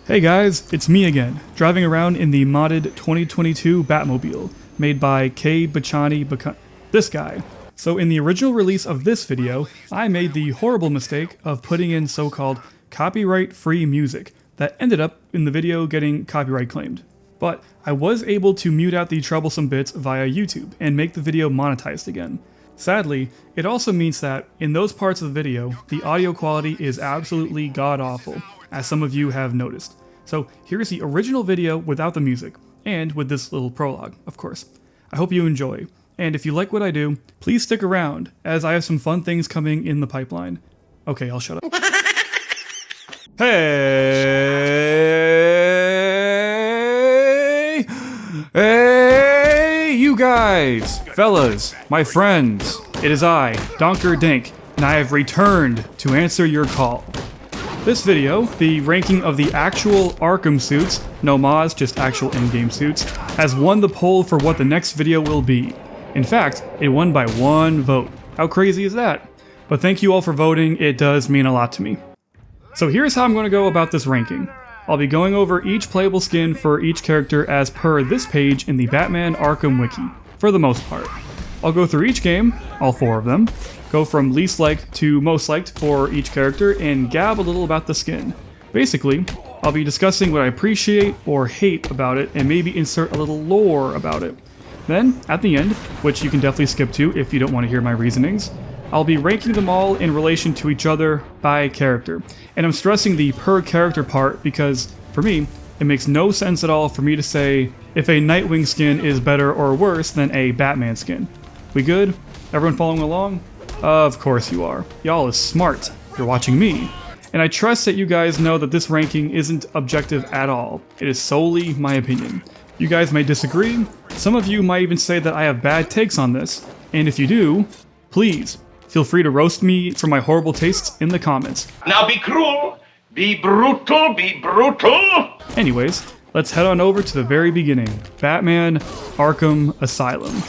Hey guys, it's me again, driving around in the modded 2022 Batmobile, made by this guy. So in the original release of this video, I made the horrible mistake of putting in so-called copyright-free music that ended up in the video getting copyright claimed. But I was able to mute out the troublesome bits via YouTube and make the video monetized again. Sadly, it also means that in those parts of the video, the audio quality is absolutely god-awful, as some of you have noticed. So here's the original video without the music, and with this little prologue, of course. I hope you enjoy, and if you like what I do, please stick around, as I have some fun things coming in the pipeline. Okay, I'll shut up. Hey! Hey, you guys! Fellas, my friends, it is I, Donker Dink, and I have returned to answer your call. This video, the ranking of the actual Arkham suits, no mods, just actual in-game suits, has won the poll for what the next video will be. In fact, it won by 1 vote. How crazy is that? But thank you all for voting, it does mean a lot to me. So here's how I'm going to go about this ranking. I'll be going over each playable skin for each character as per this page in the Batman Arkham Wiki, for the most part. I'll go through each game, all 4 of them, go from least liked to most liked for each character, and gab a little about the skin. Basically, I'll be discussing what I appreciate or hate about it, and maybe insert a little lore about it. Then, at the end, which you can definitely skip to if you don't want to hear my reasonings, I'll be ranking them all in relation to each other by character. And I'm stressing the per character part because, for me, it makes no sense at all for me to say if a Nightwing skin is better or worse than a Batman skin. We good? Everyone following along? Of course you are. Y'all is smart. You're watching me. And I trust that you guys know that this ranking isn't objective at all. It is solely my opinion. You guys may disagree. Some of you might even say that I have bad takes on this. And if you do, please, feel free to roast me for my horrible tastes in the comments. Now be cruel, be brutal, be brutal! Anyways, let's head on over to the very beginning. Batman Arkham Asylum.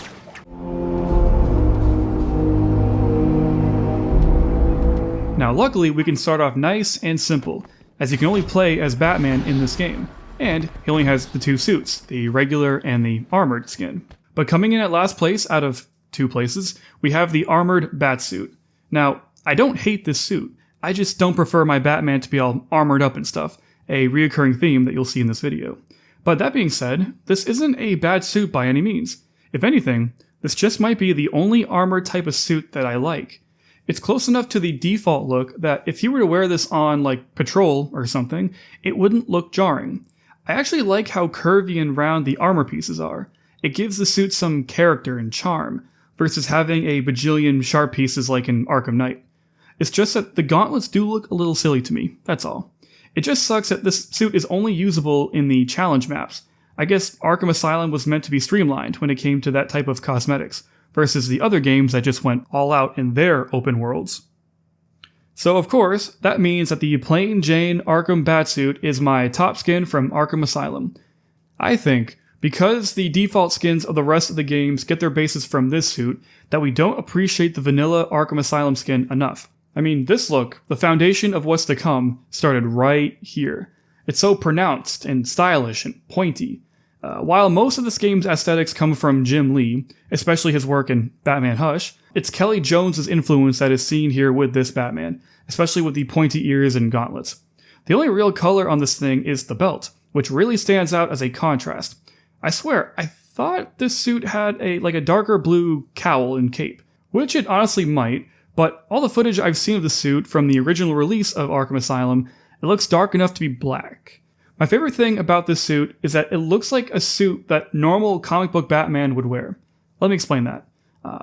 Now luckily we can start off nice and simple, as you can only play as Batman in this game, and he only has the 2 suits, the regular and the armored skin. But coming in at last place out of 2 places, we have the armored Batsuit. Now, I don't hate this suit, I just don't prefer my Batman to be all armored up and stuff, a reoccurring theme that you'll see in this video. But that being said, this isn't a bad suit by any means. If anything, this just might be the only armored type of suit that I like. It's close enough to the default look that if you were to wear this on, like, patrol or something, it wouldn't look jarring. I actually like how curvy and round the armor pieces are. It gives the suit some character and charm, versus having a bajillion sharp pieces like in Arkham Knight. It's just that the gauntlets do look a little silly to me, that's all. It just sucks that this suit is only usable in the challenge maps. I guess Arkham Asylum was meant to be streamlined when it came to that type of cosmetics, versus the other games that just went all out in their open worlds. So of course, that means that the plain Jane Arkham Batsuit is my top skin from Arkham Asylum. I think, because the default skins of the rest of the games get their basis from this suit, that we don't appreciate the vanilla Arkham Asylum skin enough. I mean, this look, the foundation of what's to come, started right here. It's so pronounced and stylish and pointy. While most of this game's aesthetics come from Jim Lee, especially his work in Batman Hush, it's Kelly Jones's influence that is seen here with this Batman, especially with the pointy ears and gauntlets. The only real color on this thing is the belt, which really stands out as a contrast. I swear, I thought this suit had a darker blue cowl and cape, which it honestly might, but all the footage I've seen of the suit from the original release of Arkham Asylum, it looks dark enough to be black. My favorite thing about this suit is that it looks like a suit that normal comic book Batman would wear. Let me explain that.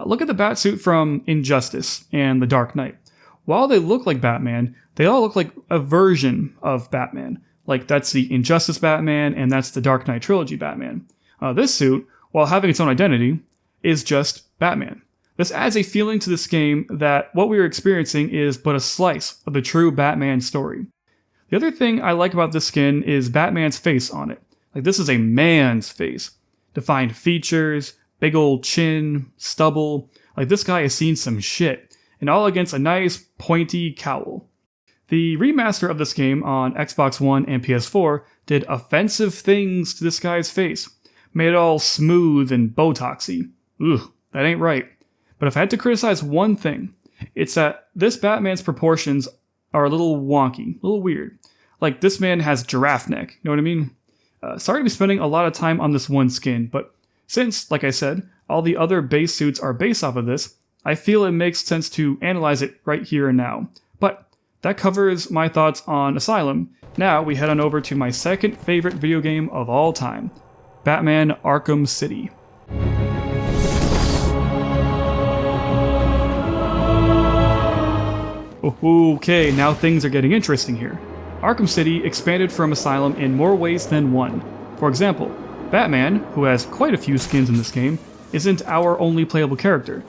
Look at the Batsuit from Injustice and The Dark Knight. While they look like Batman, they all look like a version of Batman. Like that's the Injustice Batman and that's the Dark Knight Trilogy Batman. This suit, while having its own identity, is just Batman. This adds a feeling to this game that what we are experiencing is but a slice of the true Batman story. The other thing I like about this skin is Batman's face on it. Like this is a man's face. Defined features, big old chin, stubble. Like this guy has seen some shit. And all against a nice pointy cowl. The remaster of this game on Xbox One and PS4 did offensive things to this guy's face. Made it all smooth and Botoxy. Ugh, that ain't right. But if I had to criticize one thing, it's that this Batman's proportions are a little wonky, a little weird. Like, this man has giraffe neck, you know what I mean? Sorry to be spending a lot of time on this one skin, but since, like I said, all the other base suits are based off of this, I feel it makes sense to analyze it right here and now. But that covers my thoughts on Asylum. Now we head on over to my second favorite video game of all time, Batman Arkham City. Okay, now things are getting interesting here. Arkham City expanded from Asylum in more ways than one. For example, Batman, who has quite a few skins in this game, isn't our only playable character,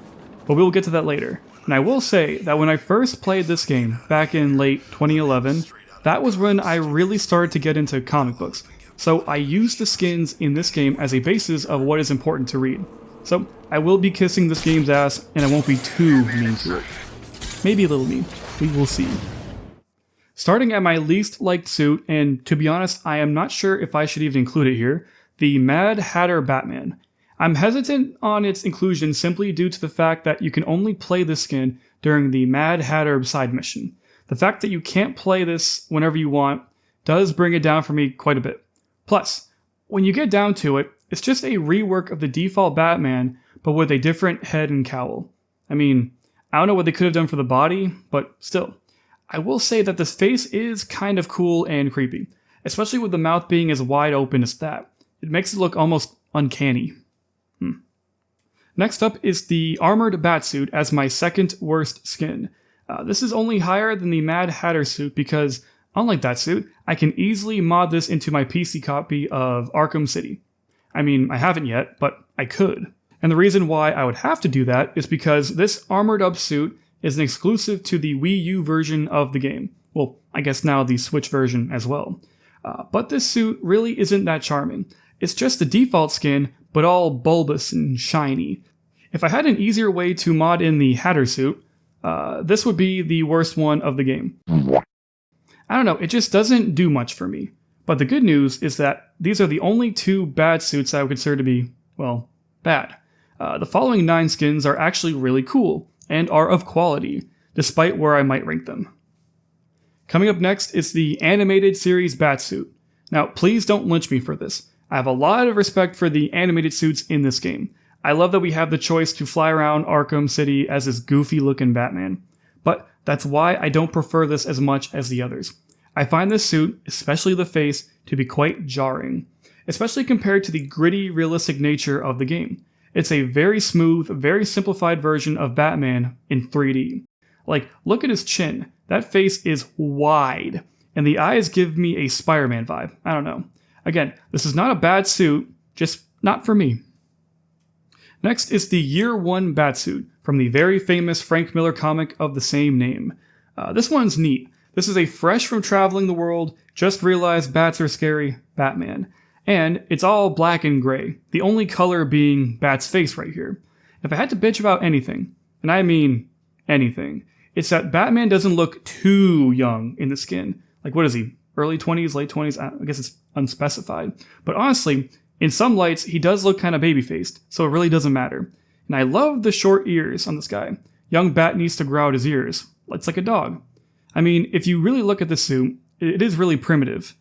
but we'll get to that later. And I will say that when I first played this game back in late 2011, that was when I really started to get into comic books. So I used the skins in this game as a basis of what is important to read. So I will be kissing this game's ass, and I won't be too mean to it. Maybe a little mean. We will see. Starting at my least liked suit, and to be honest, I am not sure if I should even include it here, the Mad Hatter Batman. I'm hesitant on its inclusion simply due to the fact that you can only play this skin during the Mad Hatter side mission. The fact that you can't play this whenever you want does bring it down for me quite a bit. Plus, when you get down to it, it's just a rework of the default Batman, but with a different head and cowl. I mean, I don't know what they could have done for the body, but still. I will say that this face is kind of cool and creepy, especially with the mouth being as wide open as that. It makes it look almost uncanny. Next up is the Armored Batsuit as my second worst skin. This is only higher than the Mad Hatter suit because, unlike that suit, I can easily mod this into my PC copy of Arkham City. I mean, I haven't yet, but I could. And the reason why I would have to do that is because this armored up suit is an exclusive to the Wii U version of the game. Well, I guess now the Switch version as well. But this suit really isn't that charming. It's just the default skin, but all bulbous and shiny. If I had an easier way to mod in the Hatter suit, this would be the worst one of the game. I don't know, it just doesn't do much for me. But the good news is that these are the only two bad suits I would consider to be, well, bad. The following 9 skins are actually really cool, and are of quality, despite where I might rank them. Coming up next is the animated series Batsuit. Now, please don't lynch me for this. I have a lot of respect for the animated suits in this game. I love that we have the choice to fly around Arkham City as this goofy-looking Batman. But that's why I don't prefer this as much as the others. I find this suit, especially the face, to be quite jarring, especially compared to the gritty, realistic nature of the game. It's a very smooth, very simplified version of Batman in 3D. Like, look at his chin. That face is wide, and the eyes give me a Spider-Man vibe. I don't know. Again, this is not a bad suit, just not for me. Next is the Year 1 Batsuit from the very famous Frank Miller comic of the same name. This one's neat. This is a fresh from traveling the world, just realized bats are scary Batman. And it's all black and gray, the only color being Bat's face right here. If I had to bitch about anything, and I mean anything, it's that Batman doesn't look too young in the skin. Like, what is he? Early 20s, late 20s? I guess it's unspecified. But honestly, in some lights, he does look kind of baby-faced, so it really doesn't matter. And I love the short ears on this guy. Young Bat needs to grow out his ears. It's like a dog. I mean, if you really look at the suit, it is really primitive.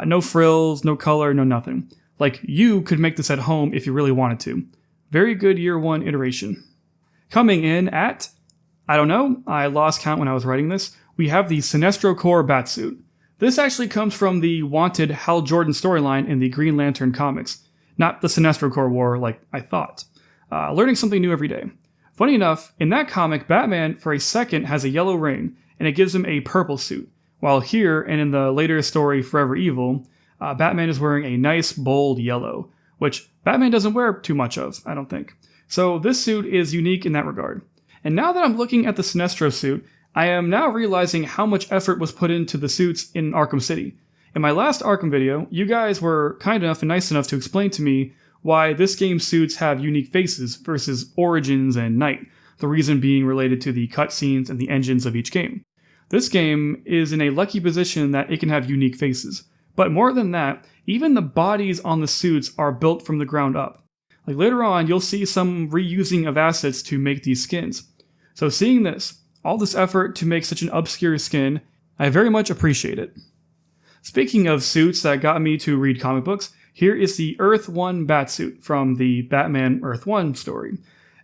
No frills, no color, no nothing. Like, you could make this at home if you really wanted to. Very good Year 1 iteration. Coming in at, I don't know, I lost count when I was writing this, we have the Sinestro Corps Batsuit. This actually comes from the wanted Hal Jordan storyline in the Green Lantern comics, not the Sinestro Corps War like I thought. Learning something new every day. Funny enough, in that comic, Batman for a second has a yellow ring, and it gives him a purple suit. While here, and in the later story Forever Evil, Batman is wearing a nice, bold yellow, which Batman doesn't wear too much of, I don't think. So this suit is unique in that regard. And now that I'm looking at the Sinestro suit, I am now realizing how much effort was put into the suits in Arkham City. In my last Arkham video, you guys were kind enough and nice enough to explain to me why this game's suits have unique faces versus Origins and Knight, the reason being related to the cutscenes and the engines of each game. This game is in a lucky position that it can have unique faces. But more than that, even the bodies on the suits are built from the ground up. Like later on, you'll see some reusing of assets to make these skins. So seeing this, all this effort to make such an obscure skin, I very much appreciate it. Speaking of suits that got me to read comic books, here is the Earth 1 Batsuit from the Batman Earth 1 story.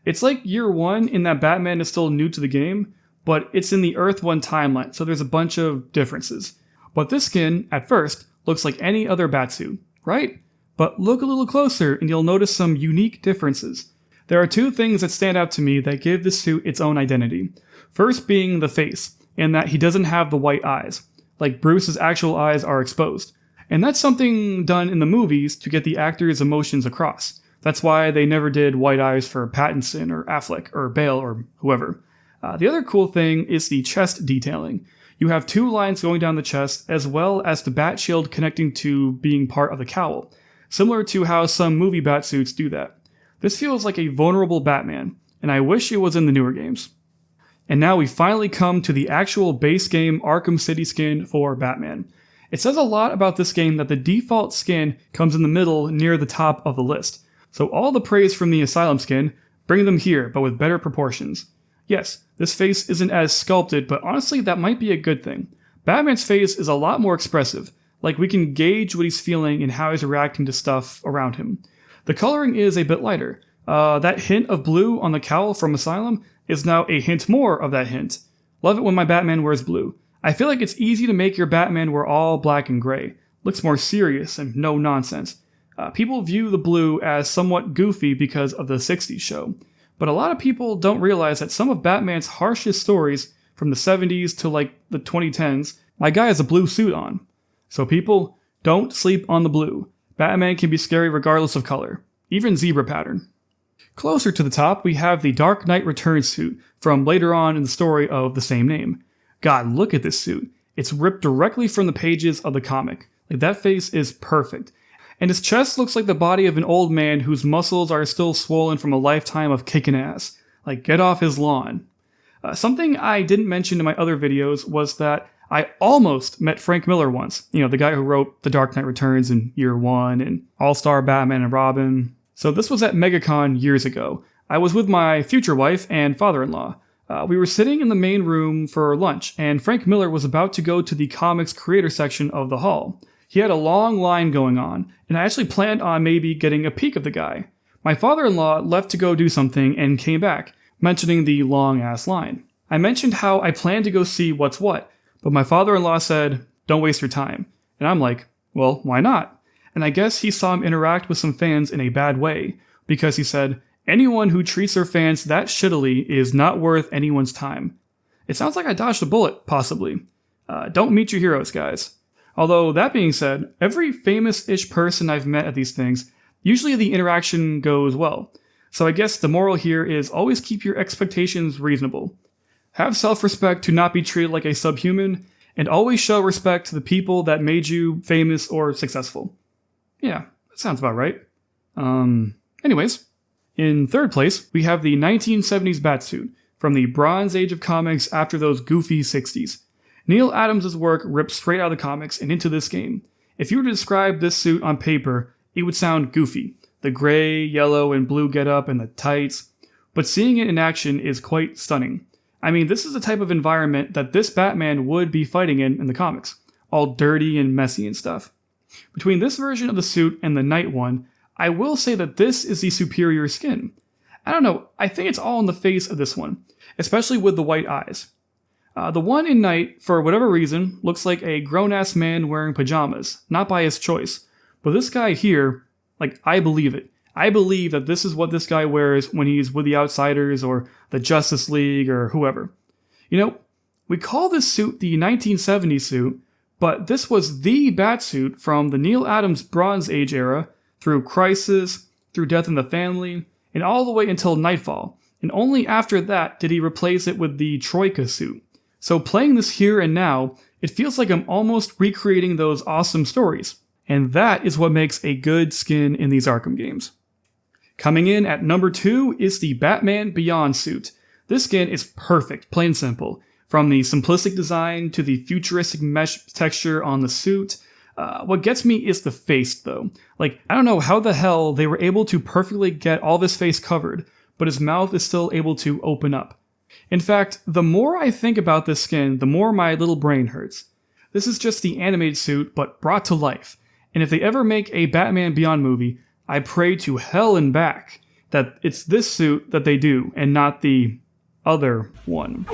It's like year 1 in that Batman is still new to the game, but it's in the Earth 1 timeline, so there's a bunch of differences. But this skin, at first, looks like any other Batsuit, right? But look a little closer and you'll notice some unique differences. There are two things that stand out to me that give this suit its own identity. First being the face, in that he doesn't have the white eyes. Like Bruce's actual eyes are exposed. And that's something done in the movies to get the actors' emotions across. That's why they never did white eyes for Pattinson or Affleck or Bale or whoever. The other cool thing is the chest detailing. You have two lines going down the chest as well as the bat shield connecting to being part of the cowl, similar to how some movie Batsuits do that. This feels like a vulnerable Batman, and I wish it was in the newer games. And now we finally come to the actual base game Arkham City skin for Batman. It says a lot about this game that the default skin comes in the middle near the top of the list. So all the praise from the Asylum skin, bring them here, but with better proportions. Yes, this face isn't as sculpted, but honestly that might be a good thing. Batman's face is a lot more expressive, like we can gauge what he's feeling and how he's reacting to stuff around him. The coloring is a bit lighter. That hint of blue on the cowl from Asylum is now a hint more of that hint. Love it when my Batman wears blue. I feel like it's easy to make your Batman wear all black and gray. Looks more serious and no nonsense. People view the blue as somewhat goofy because of the 60s show. But a lot of people don't realize that some of Batman's harshest stories from the 70s to like the 2010s, my guy has a blue suit on. So people, don't sleep on the blue. Batman can be scary regardless of color, even zebra pattern. Closer to the top, we have the Dark Knight Returns suit from later on in the story of the same name. God, look at this suit. It's ripped directly from the pages of the comic. Like, that face is perfect. And his chest looks like the body of an old man whose muscles are still swollen from a lifetime of kicking ass. Like, get off his lawn. Something I didn't mention in my other videos was that I almost met Frank Miller once. You know, the guy who wrote The Dark Knight Returns in Year 1 and All-Star Batman and Robin. So this was at MegaCon years ago. I was with my future wife and father-in-law. We were sitting in the main room for lunch, and Frank Miller was about to go to the comics creator section of the hall. He had a long line going on, and I actually planned on maybe getting a peek of the guy. My father-in-law left to go do something and came back, mentioning the long-ass line. I mentioned how I planned to go see what's what, but my father-in-law said, "Don't waste your time." And I'm like, well, why not? And I guess he saw him interact with some fans in a bad way, because he said, anyone who treats their fans that shittily is not worth anyone's time. It sounds like I dodged a bullet, possibly. Don't meet your heroes, guys. Although, that being said, every famous-ish person I've met at these things, usually the interaction goes well. So I guess the moral here is always keep your expectations reasonable. Have self-respect to not be treated like a subhuman, and always show respect to the people that made you famous or successful. Yeah, that sounds about right. Anyways, in third place, we have the 1970s Batsuit from the Bronze Age of comics after those goofy 60s. Neil Adams' work ripped straight out of the comics and into this game. If you were to describe this suit on paper, it would sound goofy. The gray, yellow, and blue getup and the tights. But seeing it in action is quite stunning. I mean, this is the type of environment that this Batman would be fighting in the comics. All dirty and messy and stuff. Between this version of the suit and the Knight one, I will say that this is the superior skin. I don't know, I think it's all in the face of this one, especially with the white eyes. The one in Knight, for whatever reason, looks like a grown-ass man wearing pajamas, not by his choice. But this guy here, like, I believe it. I believe that this is what this guy wears when he's with the Outsiders or the Justice League or whoever. You know, we call this suit the 1970s suit, but this was the Batsuit from the Neil Adams Bronze Age era, through Crisis, through Death in the Family, and all the way until Nightfall, and only after that did he replace it with the Troika suit. So playing this here and now, it feels like I'm almost recreating those awesome stories, and that is what makes a good skin in these Arkham games. Coming in at number 2 is the Batman Beyond suit. This skin is perfect, plain simple. From the simplistic design to the futuristic mesh texture on the suit. What gets me is the face, though. Like, I don't know how the hell they were able to perfectly get all of his face covered, but his mouth is still able to open up. In fact, the more I think about this skin, the more my little brain hurts. This is just the animated suit, but brought to life. And if they ever make a Batman Beyond movie, I pray to hell and back that it's this suit that they do, and not the other one.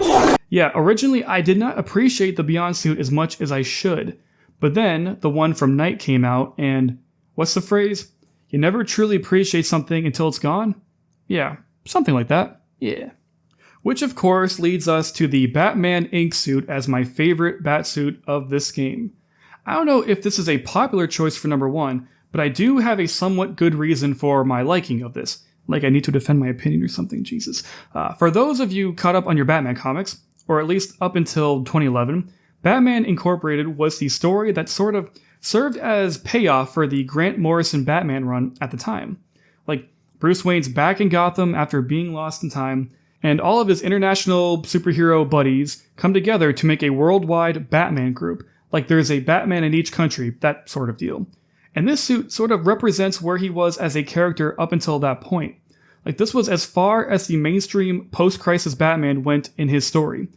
Yeah, originally I did not appreciate the Beyond suit as much as I should. But then, the one from Knight came out, and what's the phrase? You never truly appreciate something until it's gone? Yeah, something like that. Yeah. Which of course leads us to the Batman Ink suit as my favorite Batsuit of this game. I don't know if this is a popular choice for number 1, but I do have a somewhat good reason for my liking of this. Like I need to defend my opinion or something, Jesus. For those of you caught up on your Batman comics, or at least up until 2011, Batman Incorporated was the story that sort of served as payoff for the Grant Morrison Batman run at the time. Like, Bruce Wayne's back in Gotham after being lost in time, and all of his international superhero buddies come together to make a worldwide Batman group, like there's a Batman in each country, that sort of deal. And this suit sort of represents where he was as a character up until that point. Like, this was as far as the mainstream post-crisis Batman went in his story.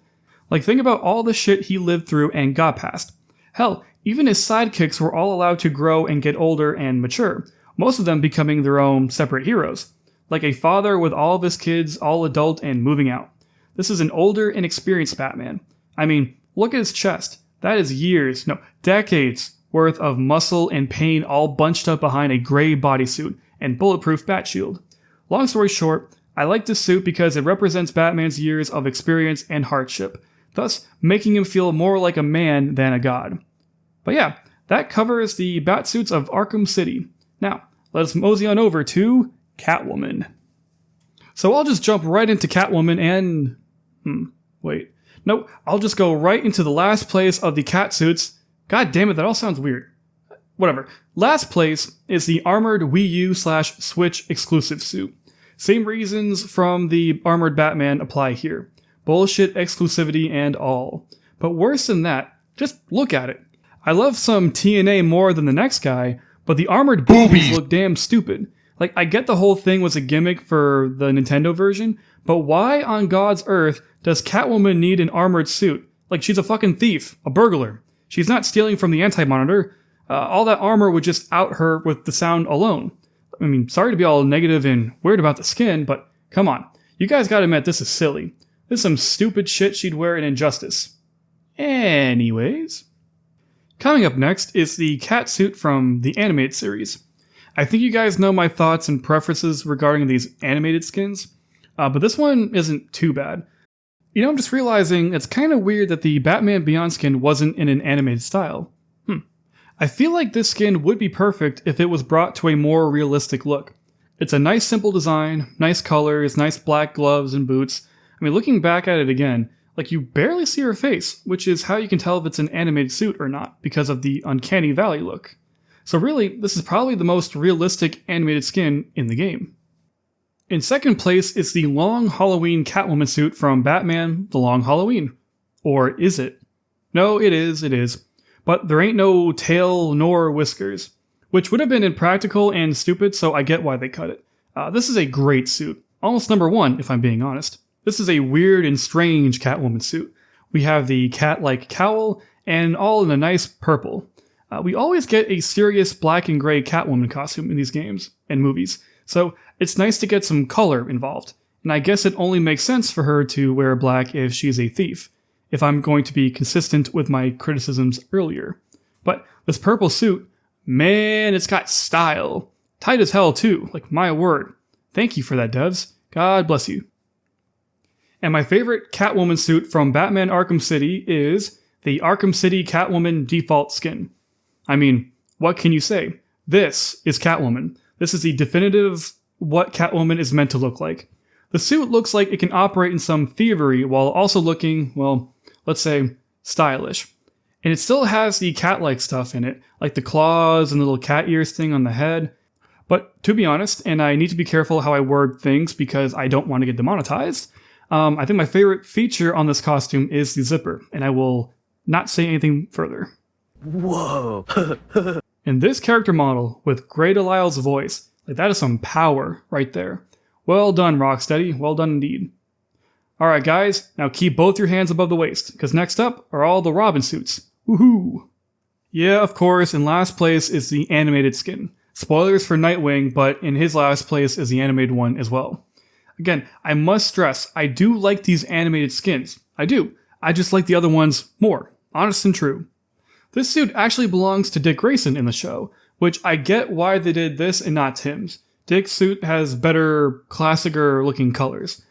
Like, think about all the shit he lived through and got past. Hell, even his sidekicks were all allowed to grow and get older and mature, most of them becoming their own separate heroes. Like a father with all of his kids, all adult and moving out. This is an older and experienced Batman. I mean, look at his chest. That is years, no, decades worth of muscle and pain all bunched up behind a gray bodysuit and bulletproof bat shield. Long story short, I like this suit because it represents Batman's years of experience and hardship, thus making him feel more like a man than a god. But yeah, that covers the Batsuits of Arkham City. Now, let's mosey on over to Catwoman. So I'll just jump right into Catwoman and... wait. Nope, I'll just go right into the last place of the Catsuits. God damn it, that all sounds weird. Whatever. Last place is the armored Wii U/Switch exclusive suit. Same reasons from the armored Batman apply here. Bullshit exclusivity and all. But worse than that, just look at it. I love some TNA more than the next guy, but the armored boobies look damn stupid. Like, I get the whole thing was a gimmick for the Nintendo version, but why on God's earth does Catwoman need an armored suit? Like, she's a fucking thief, a burglar. She's not stealing from the Anti-Monitor. All that armor would just out her with the sound alone. I mean, sorry to be all negative and weird about the skin, but come on. You guys gotta admit this is silly. This is some stupid shit she'd wear in Injustice. Anyways. Coming up next is the cat suit from the animated series. I think you guys know my thoughts and preferences regarding these animated skins, but this one isn't too bad. You know, I'm just realizing it's kind of weird that the Batman Beyond skin wasn't in an animated style. I feel like this skin would be perfect if it was brought to a more realistic look. It's a nice simple design, nice colors, nice black gloves and boots. I mean, looking back at it again, like you barely see her face, which is how you can tell if it's an animated suit or not, because of the uncanny valley look. So really, this is probably the most realistic animated skin in the game. In second place is the Long Halloween Catwoman suit from Batman The Long Halloween. Or is it? No, it is. But there ain't no tail nor whiskers, which would have been impractical and stupid, so I get why they cut it. This is a great suit. Almost number 1, if I'm being honest. This is a weird and strange Catwoman suit. We have the cat-like cowl, and all in a nice purple. We always get a serious black and gray Catwoman costume in these games and movies, so it's nice to get some color involved. And I guess it only makes sense for her to wear black if she's a thief, if I'm going to be consistent with my criticisms earlier. But this purple suit, man, it's got style. Tight as hell too, like my word. Thank you for that, devs. God bless you. And my favorite Catwoman suit from Batman Arkham City is the Arkham City Catwoman default skin. I mean, what can you say? This is Catwoman. This is the definitive what Catwoman is meant to look like. The suit looks like it can operate in some thievery while also looking, well, let's say, stylish. And it still has the cat-like stuff in it, like the claws and the little cat ears thing on the head. But to be honest, and I need to be careful how I word things because I don't want to get demonetized, I think my favorite feature on this costume is the zipper, and I will not say anything further. Whoa. And this character model, with Grey Delisle's voice, like that is some power right there. Well done, Rocksteady. Well done indeed. Alright guys, now keep both your hands above the waist, because next up are all the Robin suits. Woohoo! Yeah, of course, in last place is the animated skin. Spoilers for Nightwing, but in his last place is the animated one as well. Again, I must stress, I do like these animated skins. I do. I just like the other ones more. Honest and true. This suit actually belongs to Dick Grayson in the show, which I get why they did this and not Tim's. Dick's suit has better, classicer looking colors.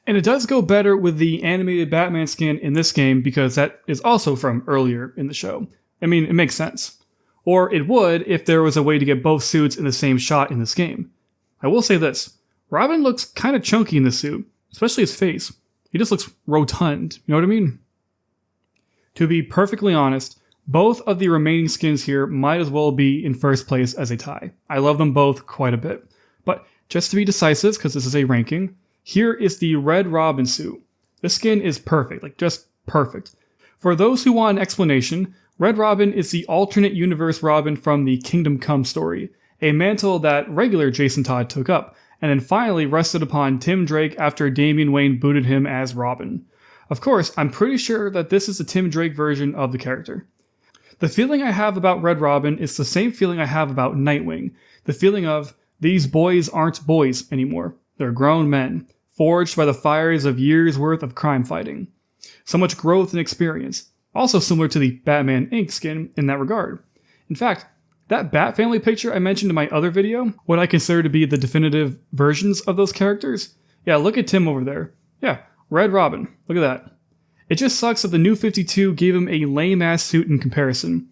And it does go better with the animated Batman skin in this game because that is also from earlier in the show. I mean, it makes sense. Or it would if there was a way to get both suits in the same shot in this game. I will say this, Robin looks kind of chunky in this suit, especially his face. He just looks rotund, you know what I mean? To be perfectly honest, both of the remaining skins here might as well be in first place as a tie. I love them both quite a bit. But just to be decisive, because this is a ranking, here is the Red Robin suit. This skin is perfect, like just perfect. For those who want an explanation, Red Robin is the alternate universe Robin from the Kingdom Come story, a mantle that regular Jason Todd took up, and then finally rested upon Tim Drake after Damian Wayne booted him as Robin. Of course, I'm pretty sure that this is the Tim Drake version of the character. The feeling I have about Red Robin is the same feeling I have about Nightwing, the feeling of, these boys aren't boys anymore. They're grown men, forged by the fires of years' worth of crime fighting. So much growth and experience, also similar to the Batman Inc. skin in that regard. In fact, that Bat Family picture I mentioned in my other video, what I consider to be the definitive versions of those characters, yeah, look at Tim over there. Yeah, Red Robin, look at that. It just sucks that the New 52 gave him a lame-ass suit in comparison.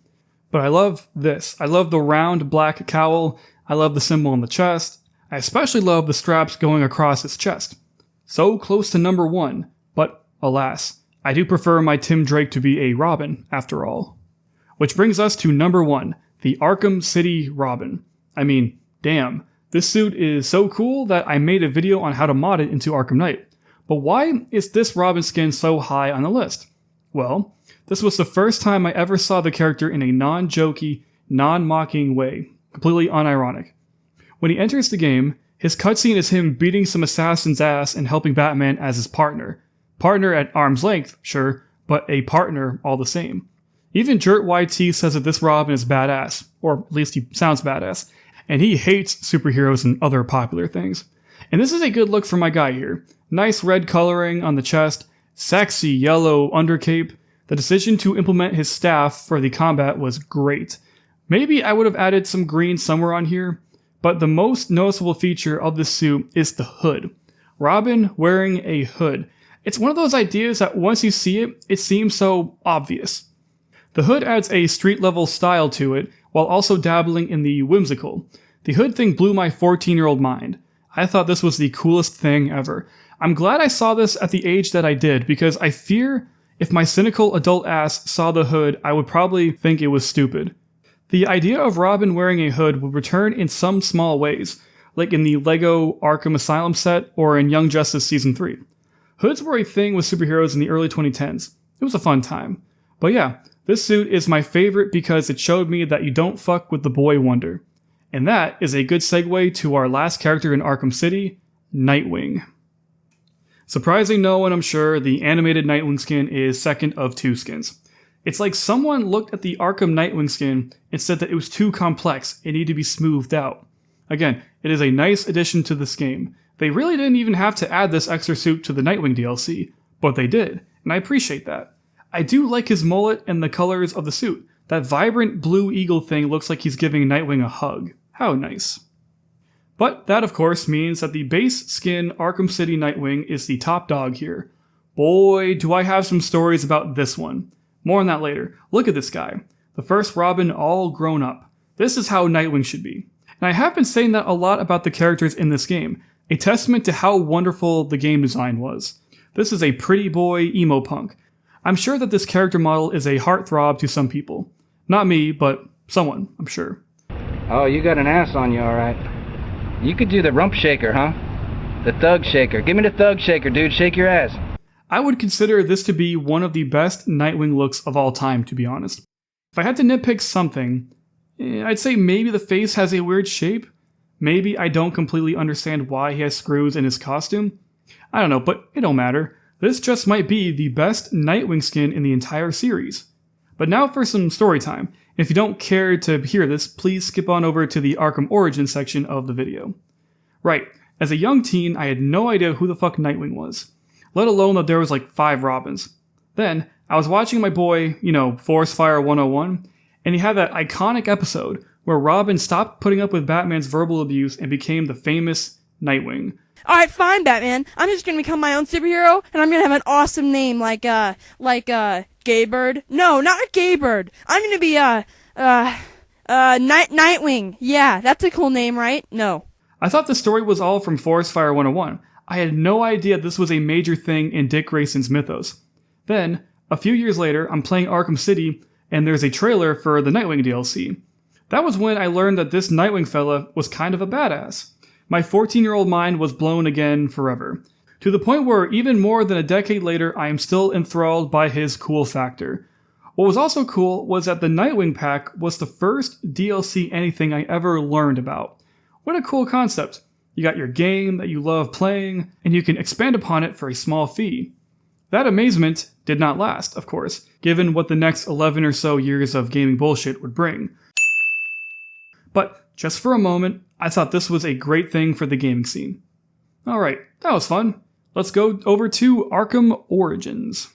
But I love this. I love the round black cowl, I love the symbol on the chest, I especially love the straps going across his chest. So close to number 1, but alas, I do prefer my Tim Drake to be a Robin, after all. Which brings us to number 1, the Arkham City Robin. I mean, damn, this suit is so cool that I made a video on how to mod it into Arkham Knight. But why is this Robin skin so high on the list? Well, this was the first time I ever saw the character in a non-jokey, non-mocking way, completely unironic. When he enters the game, his cutscene is him beating some assassin's ass and helping Batman as his partner. Partner at arm's length, sure, but a partner all the same. Even Jert YT says that this Robin is badass, or at least he sounds badass, and he hates superheroes and other popular things. And this is a good look for my guy here. Nice red coloring on the chest, sexy yellow undercape. The decision to implement his staff for the combat was great. Maybe I would have added some green somewhere on here, but the most noticeable feature of this suit is the hood. Robin wearing a hood. It's one of those ideas that once you see it, it seems so obvious. The hood adds a street-level style to it, while also dabbling in the whimsical. The hood thing blew my 14-year-old mind. I thought this was the coolest thing ever. I'm glad I saw this at the age that I did, because I fear if my cynical adult ass saw the hood, I would probably think it was stupid. The idea of Robin wearing a hood would return in some small ways, like in the LEGO Arkham Asylum set or in Young Justice Season 3. Hoods were a thing with superheroes in the early 2010s. It was a fun time. But yeah, this suit is my favorite because it showed me that you don't fuck with the boy wonder. And that is a good segue to our last character in Arkham City, Nightwing. Surprising no one, I'm sure, the animated Nightwing skin is second of 2 skins. It's like someone looked at the Arkham Nightwing skin and said that it was too complex, it needed to be smoothed out. Again, it is a nice addition to this game. They really didn't even have to add this extra suit to the Nightwing DLC, but they did, and I appreciate that. I do like his mullet and the colors of the suit. That vibrant blue eagle thing looks like he's giving Nightwing a hug. How nice. But that of course means that the base skin Arkham City Nightwing is the top dog here. Boy, do I have some stories about this one. More on that later. Look at this guy. The first Robin all grown up. This is how Nightwing should be. And I have been saying that a lot about the characters in this game, a testament to how wonderful the game design was. This is a pretty boy emo punk. I'm sure that this character model is a heartthrob to some people. Not me, but someone, I'm sure. Oh, you got an ass on you, alright. You could do the rump shaker, huh? The Thug Shaker. Give me the Thug Shaker, dude. Shake your ass. I would consider this to be one of the best Nightwing looks of all time, to be honest. If I had to nitpick something, I'd say maybe the face has a weird shape. Maybe I don't completely understand why he has screws in his costume. I don't know, but it don't matter. This just might be the best Nightwing skin in the entire series. But now for some story time. If you don't care to hear this, please skip on over to the Arkham Origins section of the video. Right, as a young teen, I had no idea who the fuck Nightwing was, let alone that there was like 5 Robins. Then, I was watching my boy, Forest Fire 101, and he had that iconic episode where Robin stopped putting up with Batman's verbal abuse and became the famous Nightwing. Alright, fine, Batman. I'm just gonna become my own superhero, and I'm gonna have an awesome name like Gaybird. No, not Gaybird. I'm gonna be, Nightwing. Yeah, that's a cool name, right? No. I thought the story was all from Forest Fire 101. I had no idea this was a major thing in Dick Grayson's mythos. Then, a few years later, I'm playing Arkham City, and there's a trailer for the Nightwing DLC. That was when I learned that this Nightwing fella was kind of a badass. My 14-year-old mind was blown again forever. To the point where even more than a decade later, I am still enthralled by his cool factor. What was also cool was that the Nightwing pack was the first DLC anything I ever learned about. What a cool concept. You got your game that you love playing, and you can expand upon it for a small fee. That amazement did not last, of course, given what the next 11 or so years of gaming bullshit would bring. But just for a moment, I thought this was a great thing for the gaming scene. Alright, that was fun. Let's go over to Arkham Origins.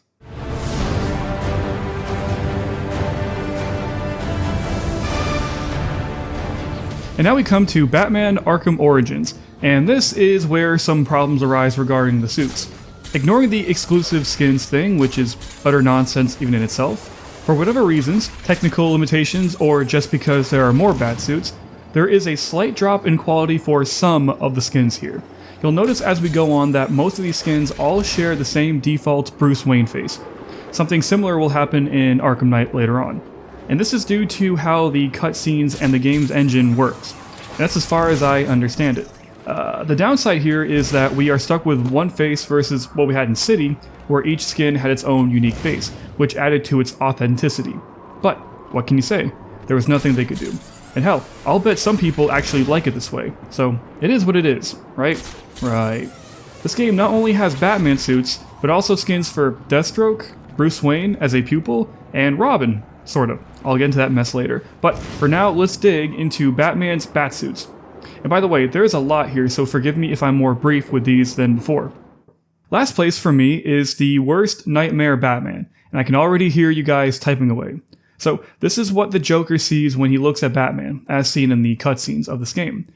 And now we come to Batman Arkham Origins, and this is where some problems arise regarding the suits. Ignoring the exclusive skins thing, which is utter nonsense even in itself, for whatever reasons, technical limitations, or just because there are more Batsuits, there is a slight drop in quality for some of the skins here. You'll notice as we go on that most of these skins all share the same default Bruce Wayne face. Something similar will happen in Arkham Knight later on. And this is due to how the cutscenes and the game's engine works. And that's as far as I understand it. The downside here is that we are stuck with one face versus what we had in City, where each skin had its own unique face, which added to its authenticity. But, what can you say? There was nothing they could do. And hell, I'll bet some people actually like it this way. So, it is what it is, right? Right. This game not only has Batman suits, but also skins for Deathstroke, Bruce Wayne as a pupil, and Robin, sort of. I'll get into that mess later. But for now, let's dig into Batman's Batsuits. And by the way, there is a lot here, so forgive me if I'm more brief with these than before. Last place for me is the worst nightmare Batman, and I can already hear you guys typing away. So this is what the Joker sees when he looks at Batman, as seen in the cutscenes of this game.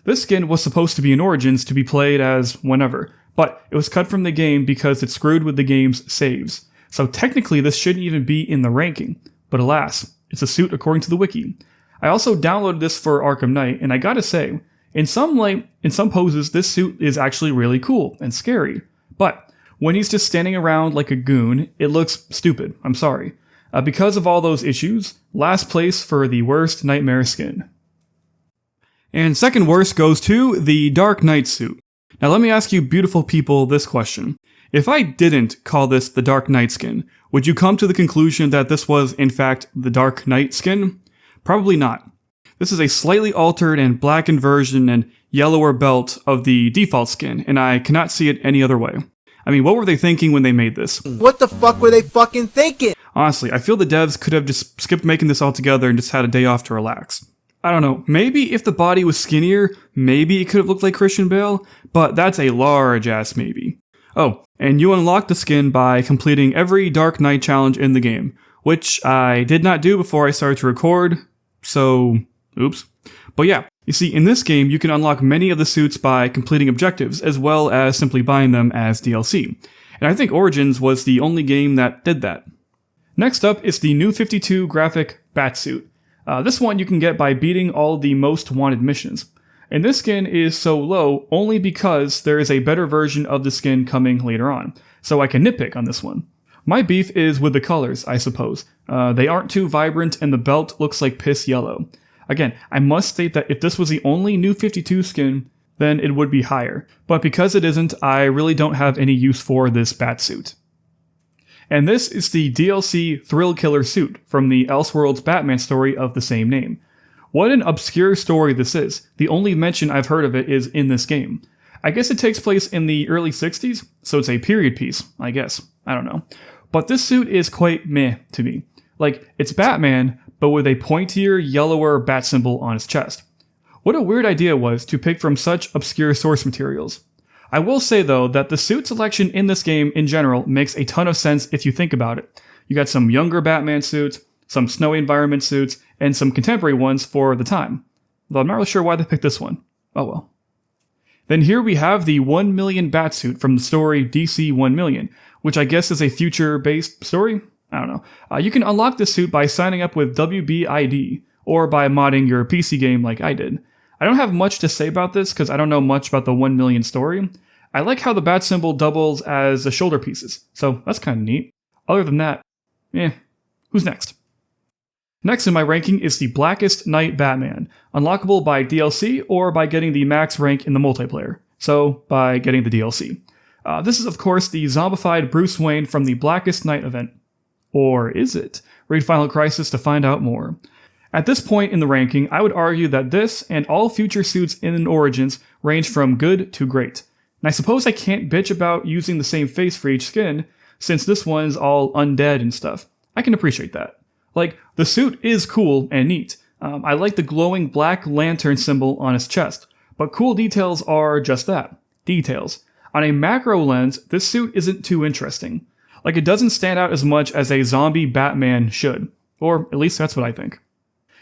This skin was supposed to be in Origins to be played as whenever, but it was cut from the game because it screwed with the game's saves. So technically this shouldn't even be in the ranking, but alas, it's a suit according to the wiki. I also downloaded this for Arkham Knight, and I gotta say, in some poses this suit is actually really cool and scary. But when he's just standing around like a goon, it looks stupid, I'm sorry. Because of all those issues, last place for the worst nightmare skin. And second worst goes to the Dark Knight suit. Now let me ask you beautiful people this question. If I didn't call this the Dark Knight skin, would you come to the conclusion that this was in fact the Dark Knight skin? Probably not. This is a slightly altered and blackened version and yellower belt of the default skin, and I cannot see it any other way. I mean, what were they thinking when they made this? What the fuck were they fucking thinking? Honestly, I feel the devs could have just skipped making this altogether and just had a day off to relax. I don't know, maybe if the body was skinnier, maybe it could have looked like Christian Bale, but that's a large ass maybe. Oh, and you unlock the skin by completing every Dark Knight challenge in the game, which I did not do before I started to record, so oops. But yeah, you see, in this game you can unlock many of the suits by completing objectives, as well as simply buying them as DLC. And I think Origins was the only game that did that. Next up is the New 52 graphic Batsuit. This one you can get by beating all the most wanted missions. And this skin is so low only because there is a better version of the skin coming later on, so I can nitpick on this one. My beef is with the colors, I suppose. They aren't too vibrant and the belt looks like piss yellow. Again, I must state that if this was the only New 52 skin, then it would be higher. But because it isn't, I really don't have any use for this Batsuit. And this is the DLC Thrill Killer suit from the Elseworlds Batman story of the same name. What an obscure story this is. The only mention I've heard of it is in this game. I guess it takes place in the early 60s, so it's a period piece, I guess. I don't know. But this suit is quite meh to me. Like, it's Batman, but with a pointier, yellower bat symbol on his chest. What a weird idea it was to pick from such obscure source materials. I will say though that the suit selection in this game in general makes a ton of sense if you think about it. You got some younger Batman suits, some snowy environment suits, and some contemporary ones for the time. Though I'm not really sure why they picked this one. Oh well. Then here we have the 1 million Batsuit from the story DC 1 million, which I guess is a future-based story? I don't know. You can unlock this suit by signing up with WBID, or by modding your PC game like I did. I don't have much to say about this because I don't know much about the 1 million story. I like how the bat symbol doubles as the shoulder pieces, so that's kind of neat. Other than that, who's next? Next in my ranking is the Blackest Night Batman, unlockable by DLC or by getting the max rank in the multiplayer, so by getting the DLC. This is of course the zombified Bruce Wayne from the Blackest Night event. Or is it? Read Final Crisis to find out more. At this point in the ranking, I would argue that this and all future suits in Origins range from good to great. And I suppose I can't bitch about using the same face for each skin, since this one's all undead and stuff. I can appreciate that. Like, the suit is cool and neat. I like the glowing black lantern symbol on his chest, but cool details are just that, details. On a macro lens, this suit isn't too interesting. Like, it doesn't stand out as much as a zombie Batman should, or at least that's what I think.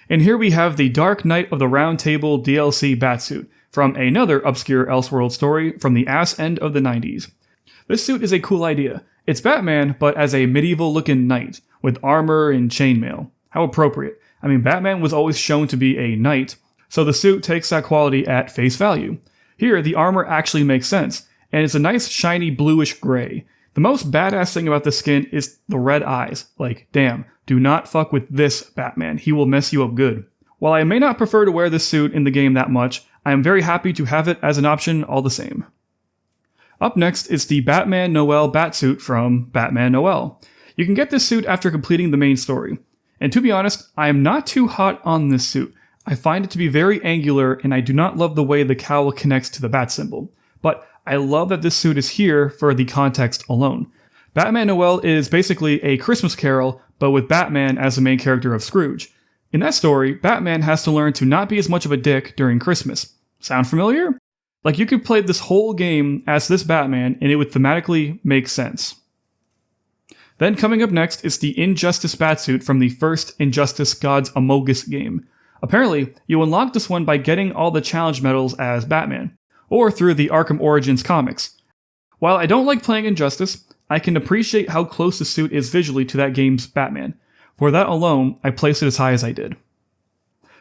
And here we have the Dark Knight of the Round Table DLC Batsuit, from another obscure Elseworld story from the ass end of the 90s. This suit is a cool idea. It's Batman, but as a medieval-looking knight, with armor and chainmail. How appropriate. I mean, Batman was always shown to be a knight, so the suit takes that quality at face value. Here, the armor actually makes sense, and it's a nice shiny bluish gray. The most badass thing about the skin is the red eyes. Like, damn, do not fuck with this Batman, he will mess you up good. While I may not prefer to wear this suit in the game that much, I am very happy to have it as an option all the same. Up next is the Batman Noel Batsuit from Batman Noel. You can get this suit after completing the main story. And to be honest, I am not too hot on this suit. I find it to be very angular and I do not love the way the cowl connects to the bat symbol. But I love that this suit is here for the context alone. Batman Noel is basically a Christmas Carol, but with Batman as the main character of Scrooge. In that story, Batman has to learn to not be as much of a dick during Christmas. Sound familiar? Like, you could play this whole game as this Batman and it would thematically make sense. Then coming up next is the Injustice Batsuit from the first Injustice Gods Amogus game. Apparently, you unlock this one by getting all the challenge medals as Batman, or through the Arkham Origins comics. While I don't like playing Injustice, I can appreciate how close the suit is visually to that game's Batman. For that alone, I place it as high as I did.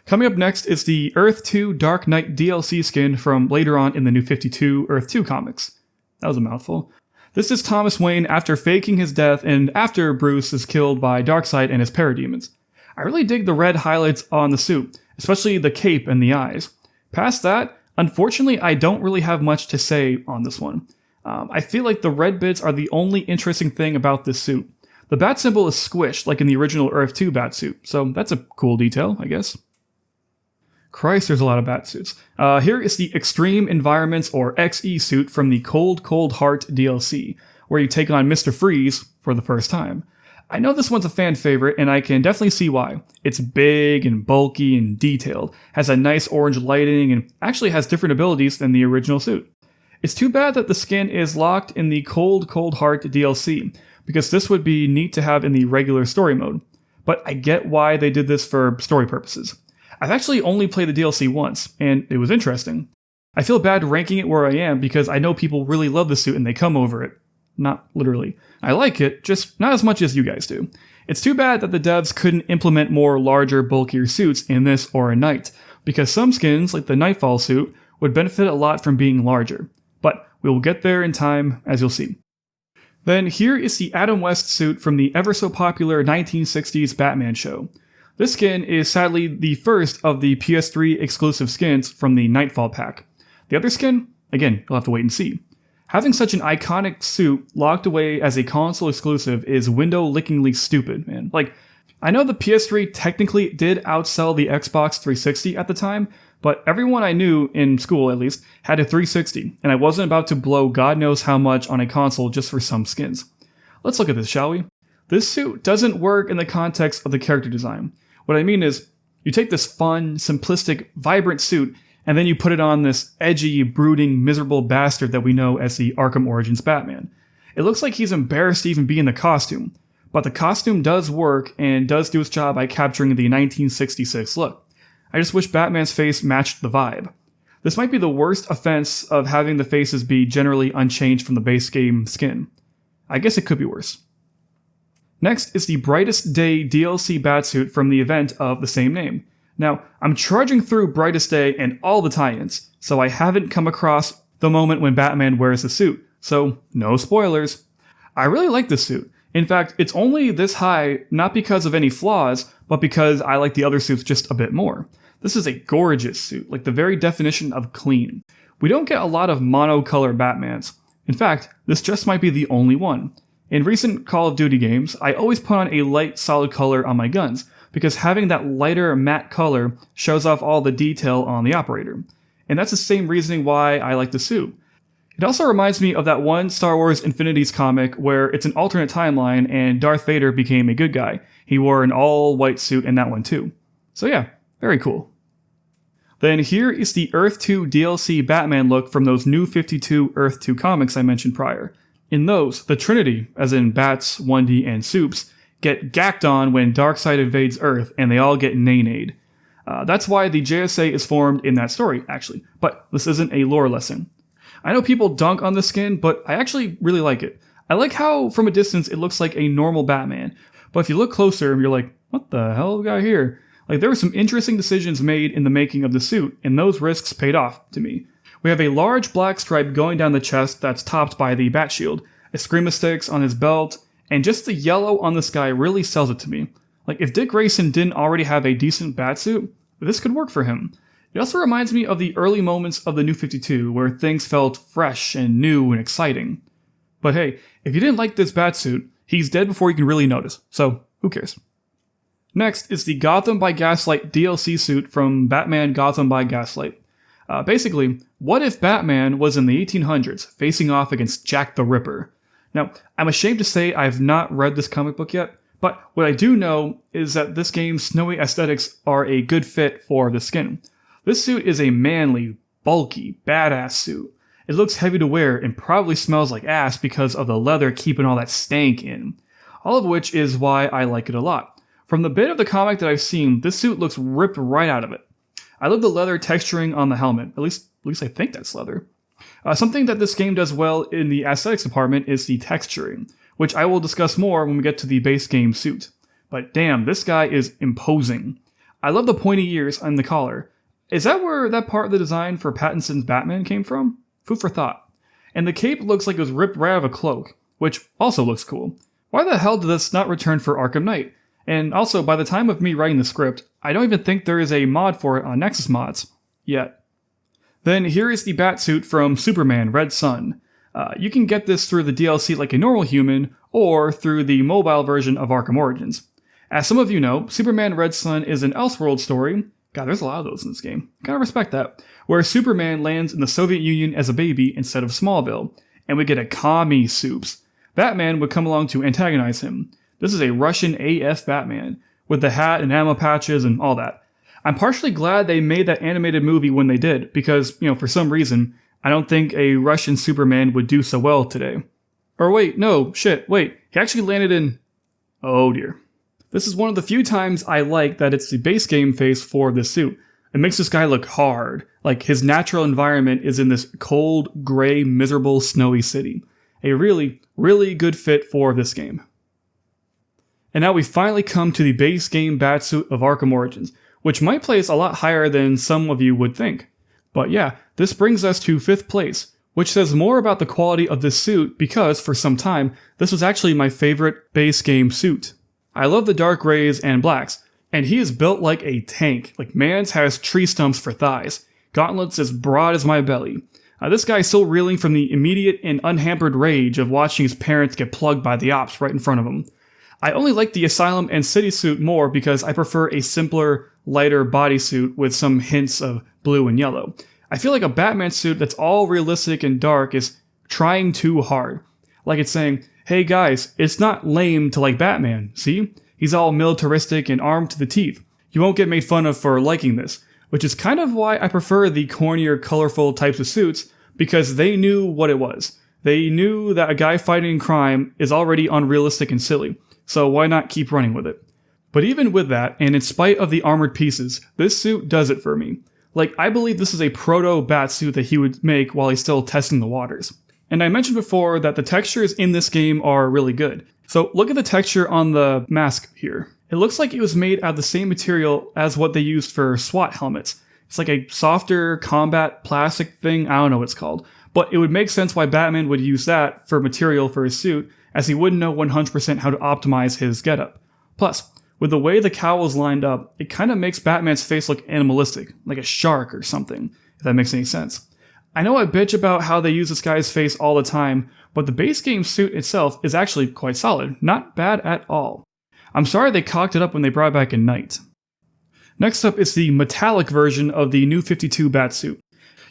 Coming up next is the Earth 2 Dark Knight DLC skin from later on in the New 52 Earth 2 comics. That was a mouthful. This is Thomas Wayne after faking his death and after Bruce is killed by Darkseid and his parademons. I really dig the red highlights on the suit, especially the cape and the eyes. Past that, unfortunately I don't really have much to say on this one. I feel like the red bits are the only interesting thing about this suit. The bat symbol is squished like in the original Earth 2 Batsuit, so that's a cool detail, I guess. Christ, there's a lot of Batsuits. Here is the Extreme Environments or XE suit from the Cold Cold Heart DLC, where you take on Mr. Freeze for the first time. I know this one's a fan favorite, and I can definitely see why. It's big and bulky and detailed, has a nice orange lighting, and actually has different abilities than the original suit. It's too bad that the skin is locked in the Cold Cold Heart DLC, because this would be neat to have in the regular story mode. But I get why they did this for story purposes. I've actually only played the DLC once, and it was interesting. I feel bad ranking it where I am because I know people really love the suit and they come over it. Not literally. I like it, just not as much as you guys do. It's too bad that the devs couldn't implement more larger, bulkier suits in this or a Knight, because some skins, like the Nightfall suit, would benefit a lot from being larger. But we will get there in time, as you'll see. Then here is the Adam West suit from the ever-so-popular 1960s Batman show. This skin is sadly the first of the PS3 exclusive skins from the Nightfall pack. The other skin? Again, you'll have to wait and see. Having such an iconic suit locked away as a console exclusive is window-lickingly stupid, man. Like, I know the PS3 technically did outsell the Xbox 360 at the time, but everyone I knew, in school at least, had a 360, and I wasn't about to blow God knows how much on a console just for some skins. Let's look at this, shall we? This suit doesn't work in the context of the character design. What I mean is, you take this fun, simplistic, vibrant suit, and then you put it on this edgy, brooding, miserable bastard that we know as the Arkham Origins Batman. It looks like he's embarrassed to even be in the costume, but the costume does work and does do its job by capturing the 1966 look. I just wish Batman's face matched the vibe. This might be the worst offense of having the faces be generally unchanged from the base game skin. I guess it could be worse. Next is the Brightest Day DLC Batsuit from the event of the same name. Now, I'm trudging through Brightest Day and all the tie-ins, so I haven't come across the moment when Batman wears the suit, so no spoilers. I really like this suit. In fact, it's only this high not because of any flaws, but because I like the other suits just a bit more. This is a gorgeous suit, like the very definition of clean. We don't get a lot of monocolor Batmans. In fact, this just might be the only one. In recent Call of Duty games, I always put on a light solid color on my guns, because having that lighter matte color shows off all the detail on the operator. And that's the same reasoning why I like the suit. It also reminds me of that one Star Wars Infinities comic where it's an alternate timeline and Darth Vader became a good guy. He wore an all-white suit in that one too. So yeah, very cool. Then here is the Earth 2 DLC Batman look from those new 52 Earth 2 comics I mentioned prior. In those, the Trinity, as in Bats, 1D, and Soups, get gacked on when Darkseid invades Earth and they all get nay-nayed. That's why the JSA is formed in that story, actually, but this isn't a lore lesson. I know people dunk on the skin, but I actually really like it. I like how, from a distance, it looks like a normal Batman, but if you look closer, you're like, what the hell have we got here? Like, there were some interesting decisions made in the making of the suit, and those risks paid off to me. We have a large black stripe going down the chest that's topped by the bat shield, a screama sticks on his belt, and just the yellow on the sky really sells it to me. Like, if Dick Grayson didn't already have a decent batsuit, this could work for him. It also reminds me of the early moments of the New 52, where things felt fresh and new and exciting. But hey, if you didn't like this batsuit, he's dead before you can really notice, so who cares? Next is the Gotham by Gaslight DLC suit from Batman Gotham by Gaslight. Basically, what if Batman was in the 1800s, facing off against Jack the Ripper? Now, I'm ashamed to say I've not read this comic book yet, but what I do know is that this game's snowy aesthetics are a good fit for the skin. This suit is a manly, bulky, badass suit. It looks heavy to wear and probably smells like ass because of the leather keeping all that stank in. All of which is why I like it a lot. From the bit of the comic that I've seen, this suit looks ripped right out of it. I love the leather texturing on the helmet, at least I think that's leather. Something that this game does well in the aesthetics department is the texturing, which I will discuss more when we get to the base game suit. But damn, this guy is imposing. I love the pointy ears on the collar. Is that where that part of the design for Pattinson's Batman came from? Food for thought. And the cape looks like it was ripped right out of a cloak, which also looks cool. Why the hell did this not return for Arkham Knight? And also, by the time of me writing the script, I don't even think there is a mod for it on Nexus Mods. Yet. Then here is the Batsuit from Superman Red Sun. You can get this through the DLC like a normal human, or through the mobile version of Arkham Origins. As some of you know, Superman Red Sun is an Elseworld story. God, there's a lot of those in this game. Gotta respect that. Where Superman lands in the Soviet Union as a baby instead of Smallville, and we get a commie Soups. Batman would come along to antagonize him. This is a Russian AF Batman, with the hat and ammo patches and all that. I'm partially glad they made that animated movie when they did, because, for some reason, I don't think a Russian Superman would do so well today. Or wait, no, shit, wait, he actually landed in... Oh dear. This is one of the few times I like that it's the base game face for this suit. It makes this guy look hard, like his natural environment is in this cold, gray, miserable, snowy city. A really, really good fit for this game. And now we finally come to the base game Batsuit of Arkham Origins, which might place a lot higher than some of you would think. But yeah, this brings us to 5th place, which says more about the quality of this suit because, for some time, this was actually my favorite base game suit. I love the dark grays and blacks, and he is built like a tank, like Mans has tree stumps for thighs. gauntlets as broad as my belly. This guy's still reeling from the immediate and unhampered rage of watching his parents get plugged by the ops right in front of him. I only like the Asylum and City suit more because I prefer a simpler, lighter bodysuit with some hints of blue and yellow. I feel like a Batman suit that's all realistic and dark is trying too hard. Like it's saying, hey guys, it's not lame to like Batman, see? He's all militaristic and armed to the teeth. You won't get made fun of for liking this, which is kind of why I prefer the cornier, colorful types of suits, because they knew what it was. They knew that a guy fighting crime is already unrealistic and silly, so why not keep running with it? But even with that, and in spite of the armored pieces, this suit does it for me. Like, I believe this is a proto-Batsuit that he would make while he's still testing the waters. And I mentioned before that the textures in this game are really good. So look at the texture on the mask here. It looks like it was made out of the same material as what they used for SWAT helmets. It's like a softer combat plastic thing, I don't know what it's called. But it would make sense why Batman would use that for material for his suit, as he wouldn't know 100% how to optimize his getup. Plus, with the way the cowl is lined up, it kind of makes Batman's face look animalistic, like a shark or something, if that makes any sense. I know I bitch about how they use this guy's face all the time, but the base game suit itself is actually quite solid, not bad at all. I'm sorry they cocked it up when they brought back a Knight. Next up is the metallic version of the New 52 Batsuit.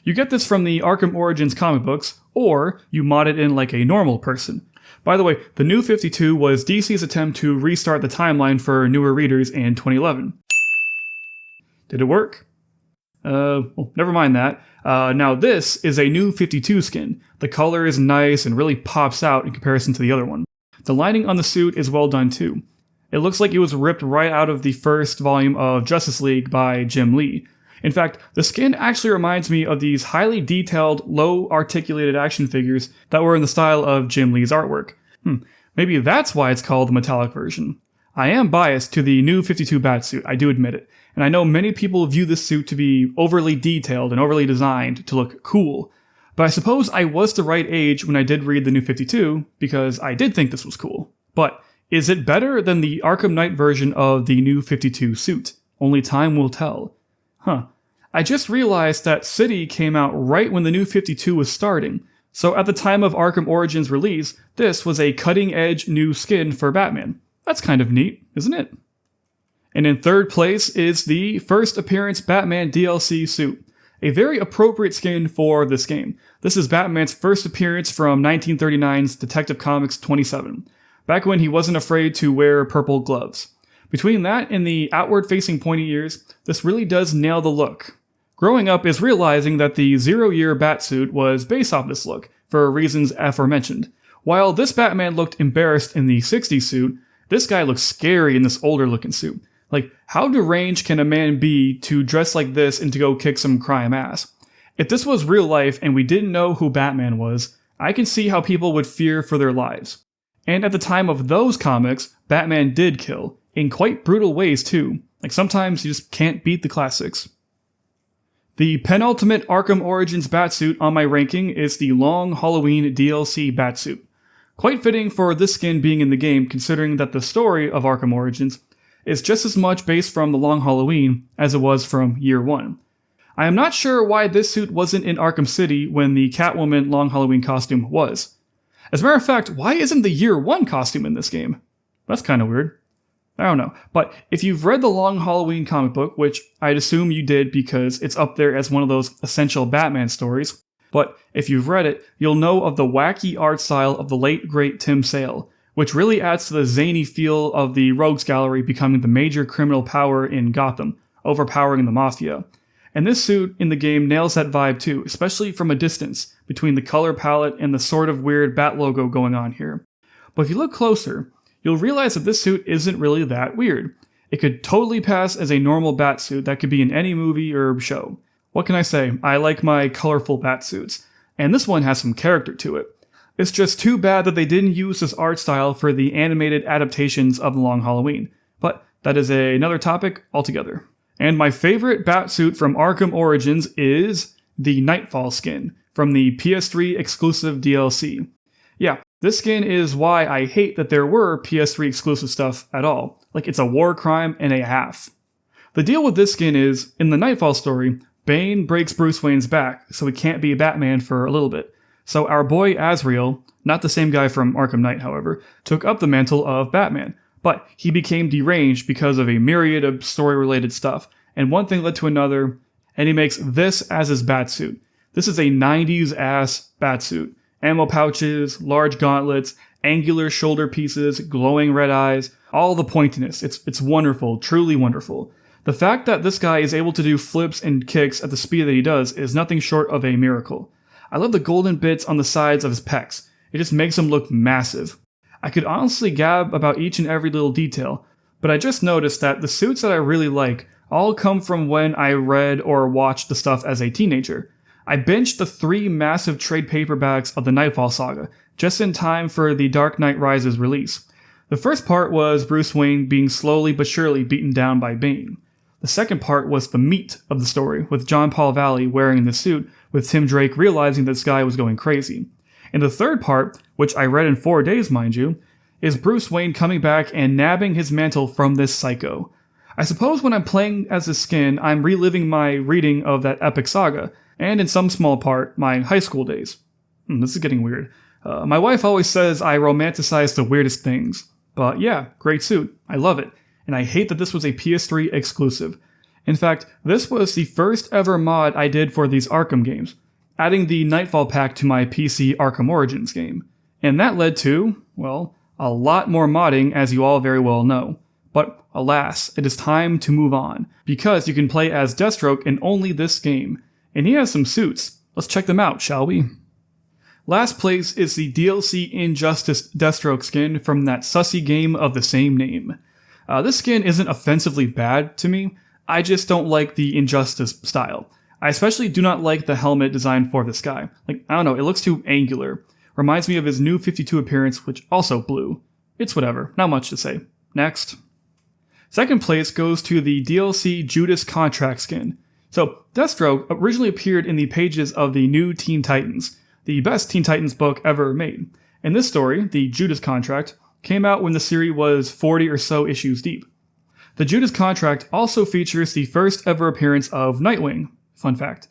You get this from the Arkham Origins comic books, or you mod it in like a normal person. By the way, the New 52 was DC's attempt to restart the timeline for newer readers in 2011. Did it work? Well, never mind that. Now this is a New 52 skin. The color is nice and really pops out in comparison to the other one. The lining on the suit is well done too. It looks like it was ripped right out of the first volume of Justice League by Jim Lee. In fact, the skin actually reminds me of these highly detailed, low-articulated action figures that were in the style of Jim Lee's artwork. Maybe that's why it's called the metallic version. I am biased to the New 52 Batsuit, I do admit it, and I know many people view this suit to be overly detailed and overly designed to look cool, but I suppose I was the right age when I did read the New 52, because I did think this was cool. But is it better than the Arkham Knight version of the New 52 suit? Only time will tell. I just realized that City came out right when the New 52 was starting, so at the time of Arkham Origins release, this was a cutting-edge new skin for Batman. That's kind of neat, isn't it? And in third place is the first appearance Batman DLC suit. A very appropriate skin for this game. This is Batman's first appearance from 1939's Detective Comics 27, back when he wasn't afraid to wear purple gloves. Between that and the outward-facing pointy ears, this really does nail the look. Growing up is realizing that the Zero-Year Batsuit was based off this look, for reasons aforementioned. While this Batman looked embarrassed in the 60s suit, this guy looks scary in this older-looking suit. Like, how deranged can a man be to dress like this and to go kick some crime ass? If this was real life and we didn't know who Batman was, I can see how people would fear for their lives. And at the time of those comics, Batman did kill, in quite brutal ways too. Like sometimes you just can't beat the classics. The penultimate Arkham Origins Batsuit on my ranking is the Long Halloween DLC Batsuit. Quite fitting for this skin being in the game, considering that the story of Arkham Origins is just as much based from the Long Halloween as it was from Year 1. I am not sure why this suit wasn't in Arkham City when the Catwoman Long Halloween costume was. As a matter of fact, why isn't the Year 1 costume in this game? That's kind of weird. I don't know. But if you've read the Long Halloween comic book, which I'd assume you did because it's up there as one of those essential Batman stories, but if you've read it, you'll know of the wacky art style of the late great Tim Sale, which really adds to the zany feel of the Rogues Gallery becoming the major criminal power in Gotham, overpowering the Mafia. And this suit in the game nails that vibe too, especially from a distance, between the color palette and the sort of weird bat logo going on here. But if you look closer, you'll realize that this suit isn't really that weird. It could totally pass as a normal Batsuit that could be in any movie or show. What can I say? I like my colorful Batsuits, and this one has some character to it. It's just too bad that they didn't use this art style for the animated adaptations of The Long Halloween, but that is another topic altogether. And my favorite Batsuit from Arkham Origins is the Nightfall skin from the PS3 exclusive DLC. Yeah, this skin is why I hate that there were PS3 exclusive stuff at all. Like, it's a war crime and a half. The deal with this skin is, in the Nightfall story, Bane breaks Bruce Wayne's back, so he can't be Batman for a little bit. So our boy Azrael, not the same guy from Arkham Knight, however, took up the mantle of Batman. But he became deranged because of a myriad of story-related stuff, and one thing led to another, and he makes this as his Batsuit. This is a 90s-ass Batsuit. Ammo pouches, large gauntlets, angular shoulder pieces, glowing red eyes, all the pointiness. It's wonderful, truly wonderful. The fact that this guy is able to do flips and kicks at the speed that he does is nothing short of a miracle. I love the golden bits on the sides of his pecs. It just makes him look massive. I could honestly gab about each and every little detail, but I just noticed that the suits that I really like all come from when I read or watched the stuff as a teenager. I binged the 3 massive trade paperbacks of the Nightfall saga, just in time for the Dark Knight Rises release. The first part was Bruce Wayne being slowly but surely beaten down by Bane. The second part was the meat of the story, with John Paul Valley wearing the suit, with Tim Drake realizing this guy was going crazy. And the third part, which I read in 4 days mind you, is Bruce Wayne coming back and nabbing his mantle from this psycho. I suppose when I'm playing as his skin, I'm reliving my reading of that epic saga, and in some small part, my high school days. This is getting weird. My wife always says I romanticize the weirdest things. But yeah, great suit. I love it. And I hate that this was a PS3 exclusive. In fact, this was the first ever mod I did for these Arkham games, adding the Nightfall pack to my PC Arkham Origins game. And that led to, well, a lot more modding, as you all very well know. But alas, it is time to move on, because you can play as Deathstroke in only this game. And he has some suits. Let's check them out, shall we? Last place is the DLC Injustice Deathstroke skin from that sussy game of the same name. This skin isn't offensively bad to me, I just don't like the Injustice style. I especially do not like the helmet designed for this guy. Like, I don't know, it looks too angular. Reminds me of his new 52 appearance, which also blew. It's whatever, not much to say. Next. Second place goes to the DLC Judas Contract skin. So, Deathstroke originally appeared in the pages of the new Teen Titans, the best Teen Titans book ever made. In this story, the Judas Contract came out when the series was 40 or so issues deep. The Judas Contract also features the first ever appearance of Nightwing. Fun fact.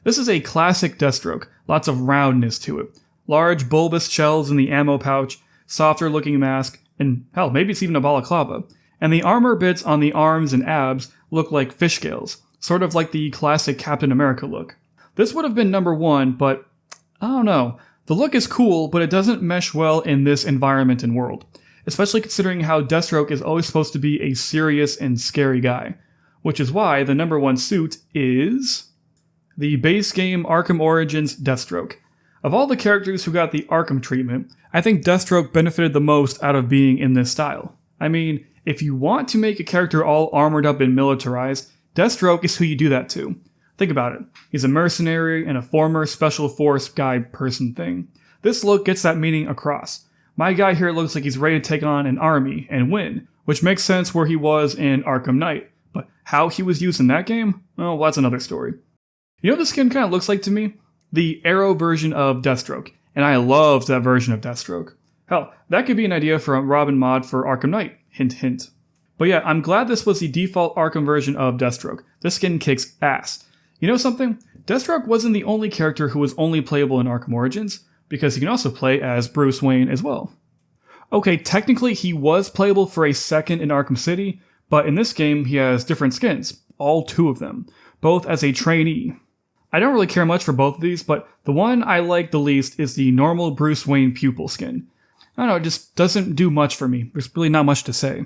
This is a classic Deathstroke, lots of roundness to it. Large bulbous shells in the ammo pouch, softer looking mask, and hell, maybe it's even a balaclava. And the armor bits on the arms and abs look like fish scales, sort of like the classic Captain America look. This would have been number 1, but I don't know. The look is cool, but it doesn't mesh well in this environment and world, especially considering how Deathstroke is always supposed to be a serious and scary guy, which is why the number 1 suit is the base game Arkham Origins Deathstroke. Of all the characters who got the Arkham treatment, I think Deathstroke benefited the most out of being in this style. I mean, if you want to make a character all armored up and militarized, Deathstroke is who you do that to. Think about it. He's a mercenary and a former special force guy person thing. This look gets that meaning across. My guy here looks like he's ready to take on an army and win, which makes sense where he was in Arkham Knight. But how he was used in that game? Well, that's another story. You know what this skin kind of looks like to me? The Arrow version of Deathstroke. And I loved that version of Deathstroke. Hell, that could be an idea for a Robin mod for Arkham Knight. Hint, hint. But yeah, I'm glad this was the default Arkham version of Deathstroke. This skin kicks ass. You know something? Deathstroke wasn't the only character who was only playable in Arkham Origins, because you can also play as Bruce Wayne as well. Okay, technically he was playable for a second in Arkham City, but in this game he has different skins, all 2 of them, both as a trainee. I don't really care much for both of these, but the one I like the least is the normal Bruce Wayne pupil skin. I don't know, it just doesn't do much for me. There's really not much to say.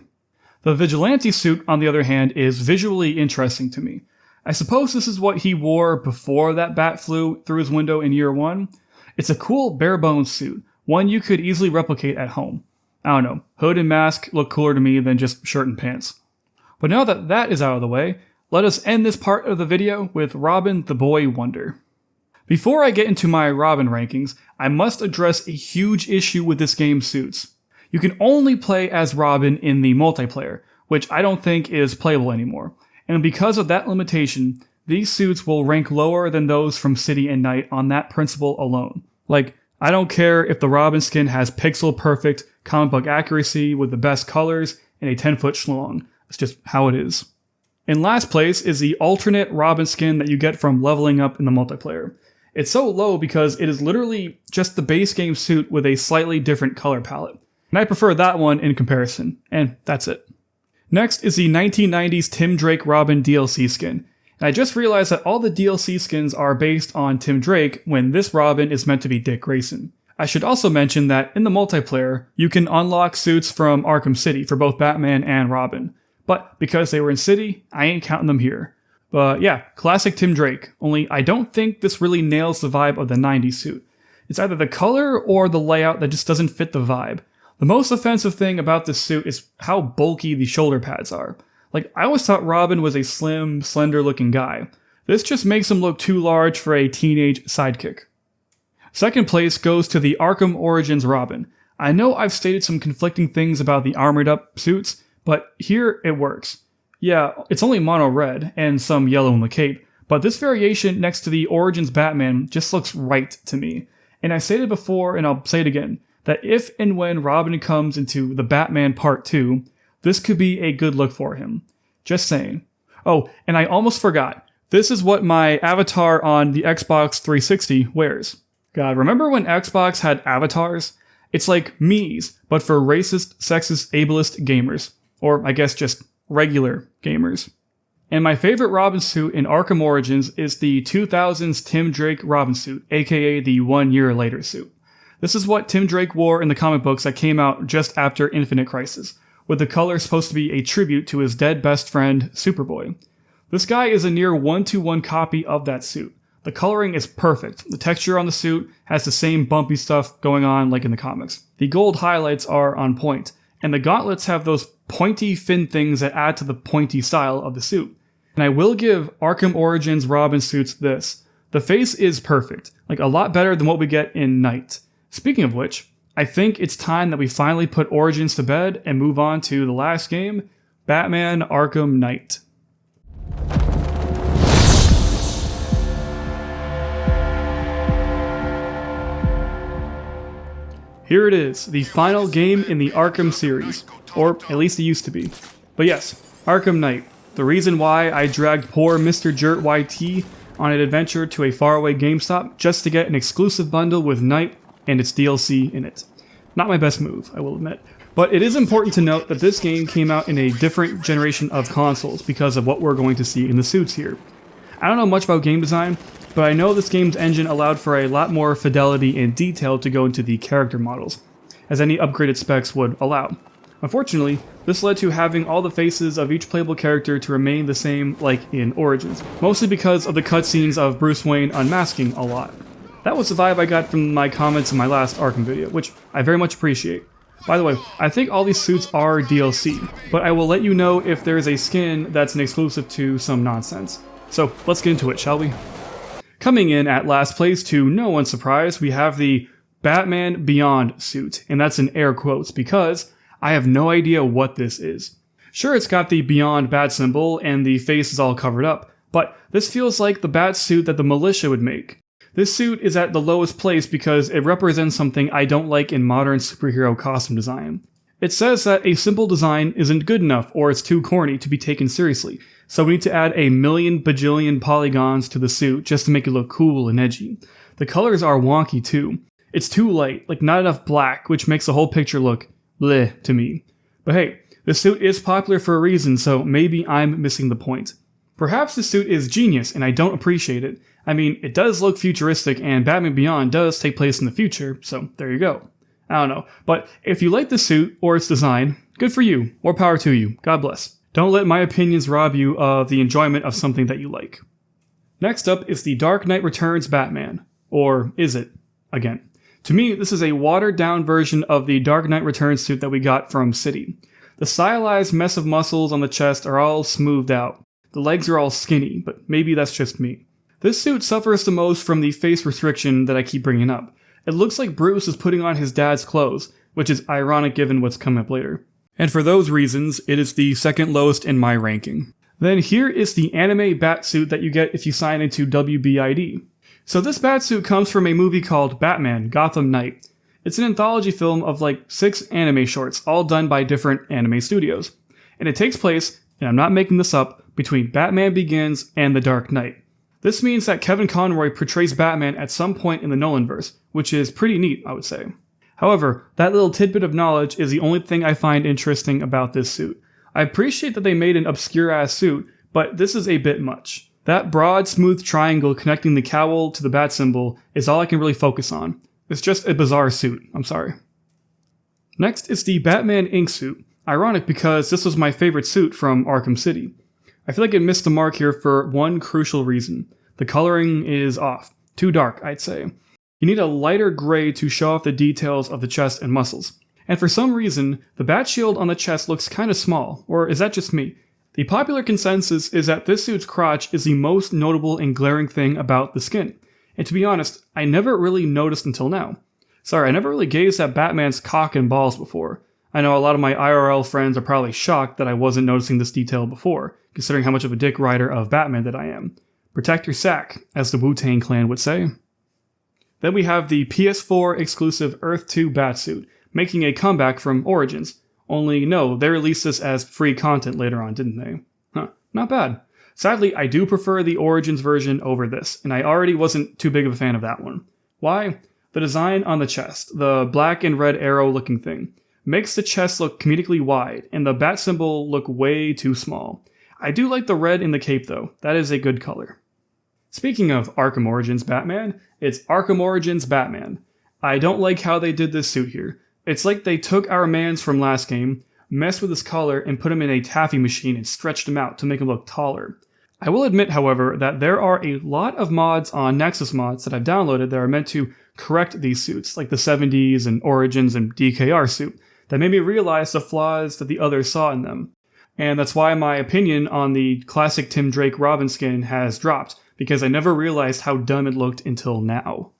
The Vigilante suit, on the other hand, is visually interesting to me. I suppose this is what he wore before that bat flew through his window in year 1. It's a cool bare-bones suit, one you could easily replicate at home. I don't know, hood and mask look cooler to me than just shirt and pants. But now that that is out of the way, let us end this part of the video with Robin the Boy Wonder. Before I get into my Robin rankings, I must address a huge issue with this game's suits. You can only play as Robin in the multiplayer, which I don't think is playable anymore. And because of that limitation, these suits will rank lower than those from City and Knight on that principle alone. Like, I don't care if the Robin skin has pixel-perfect comic book accuracy with the best colors and a 10-foot schlong. It's just how it is. In last place is the alternate Robin skin that you get from leveling up in the multiplayer. It's so low because it is literally just the base game suit with a slightly different color palette. And I prefer that one in comparison, and that's it. Next is the 1990s Tim Drake Robin DLC skin. And I just realized that all the DLC skins are based on Tim Drake when this Robin is meant to be Dick Grayson. I should also mention that in the multiplayer, you can unlock suits from Arkham City for both Batman and Robin. But because they were in City, I ain't counting them here. But yeah, classic Tim Drake, only I don't think this really nails the vibe of the 90s suit. It's either the color or the layout that just doesn't fit the vibe. The most offensive thing about this suit is how bulky the shoulder pads are. Like, I always thought Robin was a slim, slender-looking guy. This just makes him look too large for a teenage sidekick. Second place goes to the Arkham Origins Robin. I know I've stated some conflicting things about the armored-up suits, but here it works. Yeah, it's only mono red and some yellow in the cape, but this variation next to the Origins Batman just looks right to me. And I stated before, and I'll say it again, that if and when Robin comes into the Batman Part 2, this could be a good look for him. Just saying. Oh, and I almost forgot. This is what my avatar on the Xbox 360 wears. God, remember when Xbox had avatars? It's like Mii's, but for racist, sexist, ableist gamers. Or I guess just regular gamers. And my favorite Robin suit in Arkham Origins is the 2000s Tim Drake Robin suit, aka the 1 year later suit. This is what Tim Drake wore in the comic books that came out just after Infinite Crisis, with the color supposed to be a tribute to his dead best friend, Superboy. This guy is a near 1-to-1 copy of that suit. The coloring is perfect. The texture on the suit has the same bumpy stuff going on like in the comics. The gold highlights are on point, and the gauntlets have those pointy fin things that add to the pointy style of the suit. And I will give Arkham Origins Robin suits this. The face is perfect, like a lot better than what we get in Knight. Speaking of which, I think it's time that we finally put Origins to bed and move on to the last game, Batman Arkham Knight. Here it is, the final game in the Arkham series, or at least it used to be. But yes, Arkham Knight, the reason why I dragged poor Mr. Jert YT on an adventure to a faraway GameStop just to get an exclusive bundle with Knight and its DLC in it. Not my best move, I will admit. But it is important to note that this game came out in a different generation of consoles because of what we're going to see in the suits here. I don't know much about game design, but I know this game's engine allowed for a lot more fidelity and detail to go into the character models, as any upgraded specs would allow. Unfortunately, this led to having all the faces of each playable character to remain the same like in Origins, mostly because of the cutscenes of Bruce Wayne unmasking a lot. That was the vibe I got from my comments in my last Arkham video, which I very much appreciate. By the way, I think all these suits are DLC, but I will let you know if there is a skin that's an exclusive to some nonsense. So let's get into it, shall we? Coming in at last place, to no one's surprise, we have the Batman Beyond suit, and that's in air quotes because I have no idea what this is. Sure, it's got the Beyond bat symbol and the face is all covered up, but this feels like the bat suit that the militia would make. This suit is at the lowest place because it represents something I don't like in modern superhero costume design. It says that a simple design isn't good enough or it's too corny to be taken seriously, so we need to add a million bajillion polygons to the suit just to make it look cool and edgy. The colors are wonky too. It's too light, like not enough black, which makes the whole picture look bleh to me. But hey, the suit is popular for a reason, so maybe I'm missing the point. Perhaps the suit is genius and I don't appreciate it. I mean, it does look futuristic and Batman Beyond does take place in the future, so there you go. I don't know, but if you like the suit or its design, good for you, more power to you, God bless. Don't let my opinions rob you of the enjoyment of something that you like. Next up is the Dark Knight Returns Batman. Or is it? Again. To me, this is a watered-down version of the Dark Knight Returns suit that we got from City. The stylized mess of muscles on the chest are all smoothed out. The legs are all skinny, but maybe that's just me. This suit suffers the most from the face restriction that I keep bringing up. It looks like Bruce is putting on his dad's clothes, which is ironic given what's coming up later. And for those reasons, it is the second lowest in my ranking. Then here is the anime Batsuit that you get if you sign into WBID. So this Batsuit comes from a movie called Batman Gotham Knight. It's an anthology film of like 6 anime shorts, all done by different anime studios. And it takes place and I'm not making this up, between Batman Begins and The Dark Knight. This means that Kevin Conroy portrays Batman at some point in the Nolanverse, which is pretty neat, I would say. However, that little tidbit of knowledge is the only thing I find interesting about this suit. I appreciate that they made an obscure-ass suit, but this is a bit much. That broad, smooth triangle connecting the cowl to the bat symbol is all I can really focus on. It's just a bizarre suit, I'm sorry. Next is the Batman ink suit. Ironic because this was my favorite suit from Arkham City. I feel like it missed the mark here for one crucial reason. The coloring is off. Too dark, I'd say. You need a lighter gray to show off the details of the chest and muscles. And for some reason, the bat shield on the chest looks kinda small, or is that just me? The popular consensus is that this suit's crotch is the most notable and glaring thing about the skin. And to be honest, I never really noticed until now. Sorry, I never really gazed at Batman's cock and balls before. I know a lot of my IRL friends are probably shocked that I wasn't noticing this detail before, considering how much of a dick rider of Batman that I am. Protect your sack, as the Wu-Tang Clan would say. Then we have the PS4 exclusive Earth 2 Batsuit, making a comeback from Origins. Only no, they released this as free content later on, didn't they? Huh, not bad. Sadly, I do prefer the Origins version over this, and I already wasn't too big of a fan of that one. Why? The design on the chest, the black and red arrow looking thing, makes the chest look comedically wide, and the bat symbol look way too small. I do like the red in the cape though, that is a good color. Speaking of Arkham Origins Batman, it's Arkham Origins Batman. I don't like how they did this suit here. It's like they took our mans from last game, messed with his color, and put him in a taffy machine and stretched him out to make him look taller. I will admit, however, that there are a lot of mods on Nexus Mods that I've downloaded that are meant to correct these suits, like the 70s and Origins and DKR suit, that made me realize the flaws that the others saw in them. And that's why my opinion on the classic Tim Drake Robin skin has dropped, because I never realized how dumb it looked until now.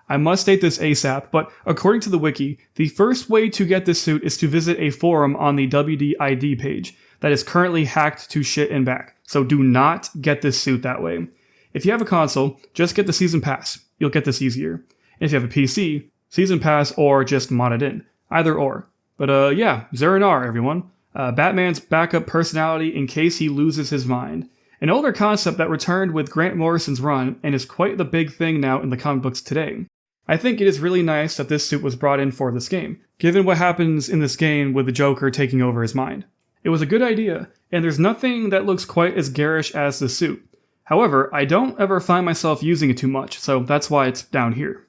I must state this ASAP, but according to the wiki, the first way to get this suit is to visit a forum on the WDID page that is currently hacked to shit and back, so do not get this suit that way. If you have a console, just get the Season Pass, you'll get this easier. And if you have a PC, Season Pass or just mod it in, either or. But yeah, Zeranar everyone. Batman's backup personality in case he loses his mind. An older concept that returned with Grant Morrison's run and is quite the big thing now in the comic books today. I think it is really nice that this suit was brought in for this game, given what happens in this game with the Joker taking over his mind. It was a good idea, and there's nothing that looks quite as garish as the suit. However, I don't ever find myself using it too much, so that's why it's down here.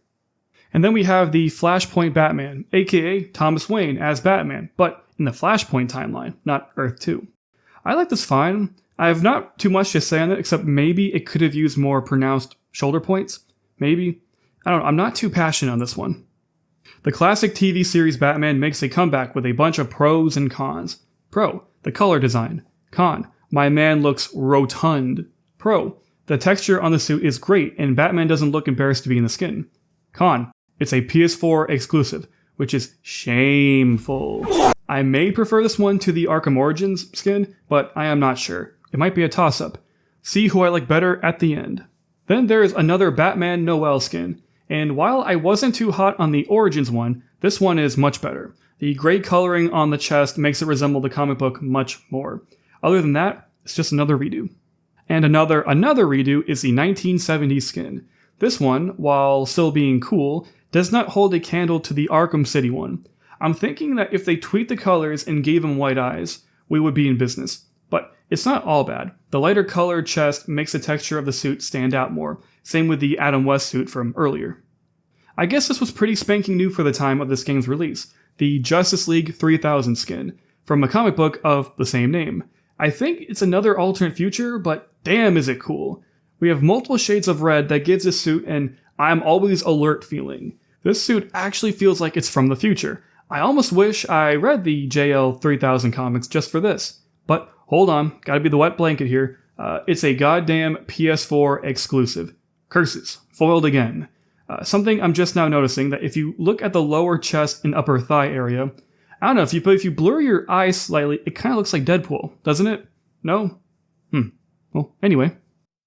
And then we have the Flashpoint Batman, aka Thomas Wayne as Batman, but in the Flashpoint timeline, not Earth 2. I like this fine. I have not too much to say on it, except maybe it could have used more pronounced shoulder points. Maybe. I don't know, I'm not too passionate on this one. The classic TV series Batman makes a comeback with a bunch of pros and cons. Pro, the color design. Con, my man looks rotund. Pro, the texture on the suit is great and Batman doesn't look embarrassed to be in the skin. Con, it's a PS4 exclusive, which is shameful. I may prefer this one to the Arkham Origins skin, but I am not sure. It might be a toss-up. See who I like better at the end. Then there's another Batman Noel skin, and while I wasn't too hot on the Origins one, this one is much better. The gray coloring on the chest makes it resemble the comic book much more. Other than that, it's just another redo. And another redo is the 1970s skin. This one, while still being cool, does not hold a candle to the Arkham City one. I'm thinking that if they tweaked the colors and gave him white eyes, we would be in business. But it's not all bad. The lighter colored chest makes the texture of the suit stand out more. Same with the Adam West suit from earlier. I guess this was pretty spanking new for the time of this game's release. The Justice League 3000 skin, from a comic book of the same name. I think it's another alternate future, but damn is it cool. We have multiple shades of red that gives this suit an I'm always alert feeling. This suit actually feels like it's from the future. I almost wish I read the JL 3000 comics just for this. But hold on, gotta be the wet blanket here. It's a goddamn PS4 exclusive. Curses. Foiled again. Something I'm just now noticing, that if you look at the lower chest and upper thigh area, I don't know, if you blur your eyes slightly, it kind of looks like Deadpool, doesn't it? No? Well, anyway.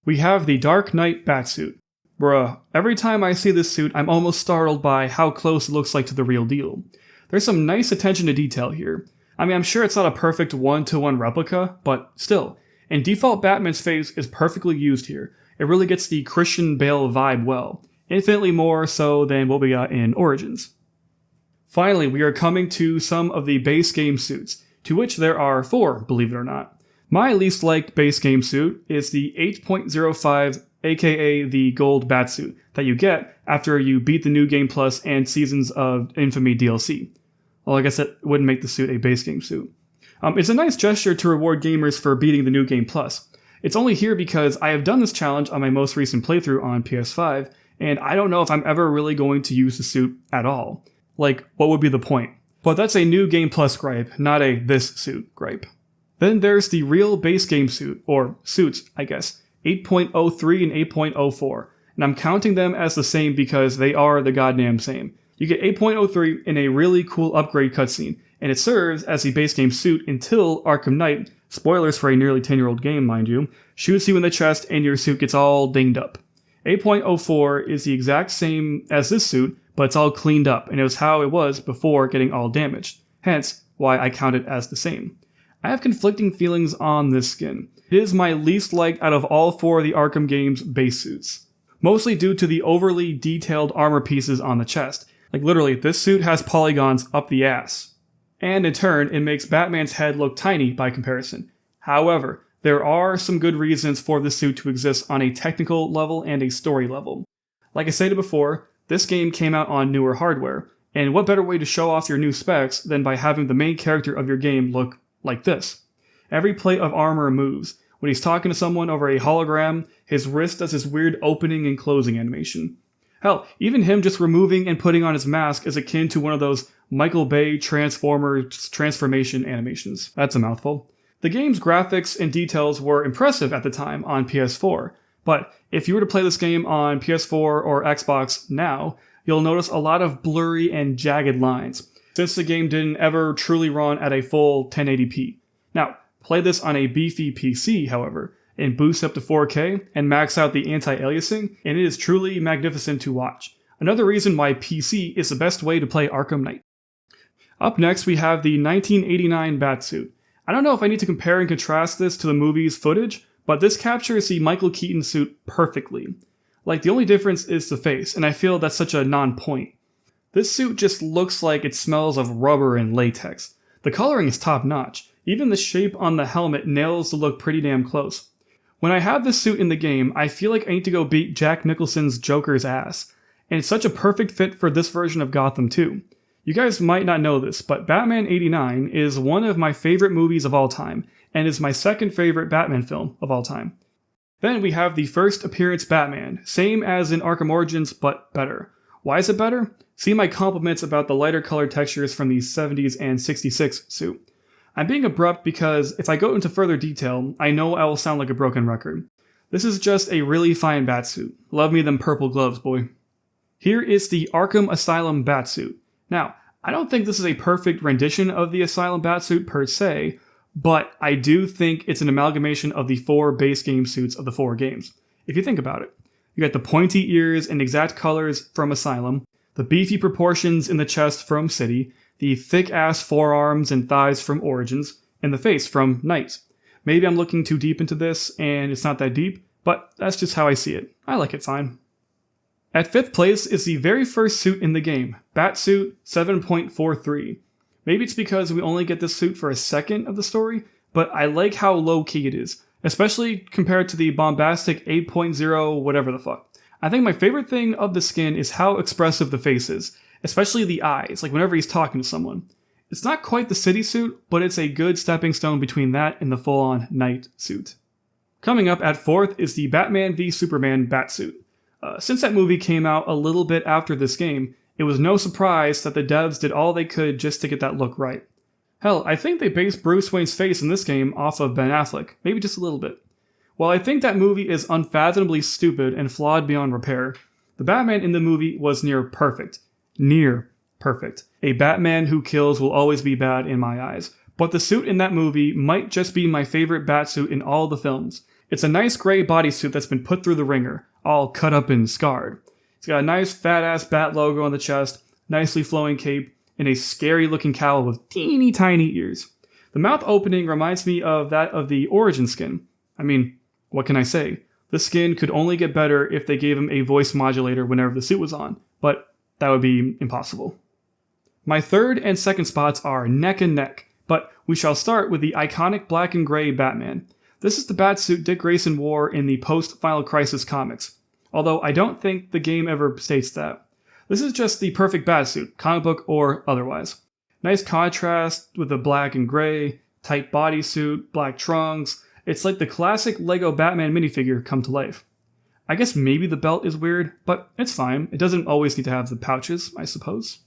We have the Dark Knight Batsuit. Bruh, every time I see this suit, I'm almost startled by how close it looks like to the real deal. There's some nice attention to detail here. I mean, I'm sure it's not a perfect one-to-one replica, but still. And default Batman's face is perfectly used here. It really gets the Christian Bale vibe well, infinitely more so than what we got in Origins. Finally, we are coming to some of the base game suits, to which there are 4, believe it or not. My least liked base game suit is the 8.05, aka the gold Batsuit, that you get after you beat the New Game Plus and Seasons of Infamy DLC. Well, I guess that wouldn't make the suit a base game suit. It's a nice gesture to reward gamers for beating the New Game Plus. It's only here because I have done this challenge on my most recent playthrough on PS5, and I don't know if I'm ever really going to use the suit at all. Like, what would be the point? But that's a New Game Plus gripe, not a this suit gripe. Then there's the real base game suit, or suits, I guess, 8.03 and 8.04, and I'm counting them as the same because they are the goddamn same. You get 8.03 in a really cool upgrade cutscene, and it serves as the base game suit until Arkham Knight, spoilers for a nearly 10-year-old game mind you, shoots you in the chest and your suit gets all dinged up. 8.04 is the exact same as this suit, but it's all cleaned up, and it was how it was before getting all damaged, hence why I count it as the same. I have conflicting feelings on this skin. It is my least liked out of all 4 of the Arkham game's base suits, mostly due to the overly detailed armor pieces on the chest. Like literally, this suit has polygons up the ass. And in turn, it makes Batman's head look tiny by comparison. However, there are some good reasons for this suit to exist on a technical level and a story level. Like I stated before, this game came out on newer hardware, and what better way to show off your new specs than by having the main character of your game look like this. Every plate of armor moves. When he's talking to someone over a hologram, his wrist does this weird opening and closing animation. Hell, even him just removing and putting on his mask is akin to one of those Michael Bay Transformers transformation animations. That's a mouthful. The game's graphics and details were impressive at the time on PS4, but if you were to play this game on PS4 or Xbox now, you'll notice a lot of blurry and jagged lines, since the game didn't ever truly run at a full 1080p. Now, play this on a beefy PC, however, and boost up to 4K and max out the anti-aliasing, and it is truly magnificent to watch. Another reason why PC is the best way to play Arkham Knight. Up next, we have the 1989 Batsuit. I don't know if I need to compare and contrast this to the movie's footage, but this captures the Michael Keaton suit perfectly. Like, the only difference is the face, and I feel that's such a non-point. This suit just looks like it smells of rubber and latex. The coloring is top-notch. Even the shape on the helmet nails the look pretty damn close. When I have this suit in the game, I feel like I need to go beat Jack Nicholson's Joker's ass. And it's such a perfect fit for this version of Gotham too. You guys might not know this, but Batman 89 is one of my favorite movies of all time, and is my second favorite Batman film of all time. Then we have the first appearance Batman, same as in Arkham Origins, but better. Why is it better? See my compliments about the lighter colored textures from the 70s and 66 suit. I'm being abrupt because if I go into further detail, I know I will sound like a broken record. This is just a really fine Batsuit. Love me them purple gloves, boy. Here is the Arkham Asylum Batsuit. Now, I don't think this is a perfect rendition of the Asylum Batsuit per se, but I do think it's an amalgamation of the 4 base game suits of the 4 games. If you think about it, you got the pointy ears and exact colors from Asylum, the beefy proportions in the chest from City, the thick-ass forearms and thighs from Origins, and the face from Knight. Maybe I'm looking too deep into this, and it's not that deep, but that's just how I see it. I like it fine. At 5th place is the very first suit in the game, Batsuit 7.43. Maybe it's because we only get this suit for a second of the story, but I like how low-key it is, especially compared to the bombastic 8.0 whatever the fuck. I think my favorite thing of the skin is how expressive the face is, especially the eyes, like whenever he's talking to someone. It's not quite the City suit, but it's a good stepping stone between that and the full-on Knight suit. Coming up at 4th is the Batman v Superman Batsuit. Since that movie came out a little bit after this game, it was no surprise that the devs did all they could just to get that look right. Hell, I think they based Bruce Wayne's face in this game off of Ben Affleck, maybe just a little bit. While I think that movie is unfathomably stupid and flawed beyond repair, the Batman in the movie was near perfect. Near perfect. A Batman who kills will always be bad in my eyes, but the suit in that movie might just be my favorite Batsuit in all the films. It's a nice gray bodysuit that's been put through the ringer, all cut up and scarred. It's got a nice fat-ass bat logo on the chest, nicely flowing cape, and a scary looking cowl with teeny tiny ears. The mouth opening reminds me of that of the Origin skin. I mean, what can I say? The skin could only get better if they gave him a voice modulator whenever the suit was on, but that would be impossible. My third and second spots are neck and neck, but we shall start with the iconic black and gray Batman. This is the Batsuit Dick Grayson wore in the post-Final Crisis comics, although I don't think the game ever states that. This is just the perfect Batsuit, comic book or otherwise. Nice contrast with the black and gray, tight bodysuit, black trunks. It's like the classic Lego Batman minifigure come to life. I guess maybe the belt is weird, but it's fine. It doesn't always need to have the pouches, I suppose.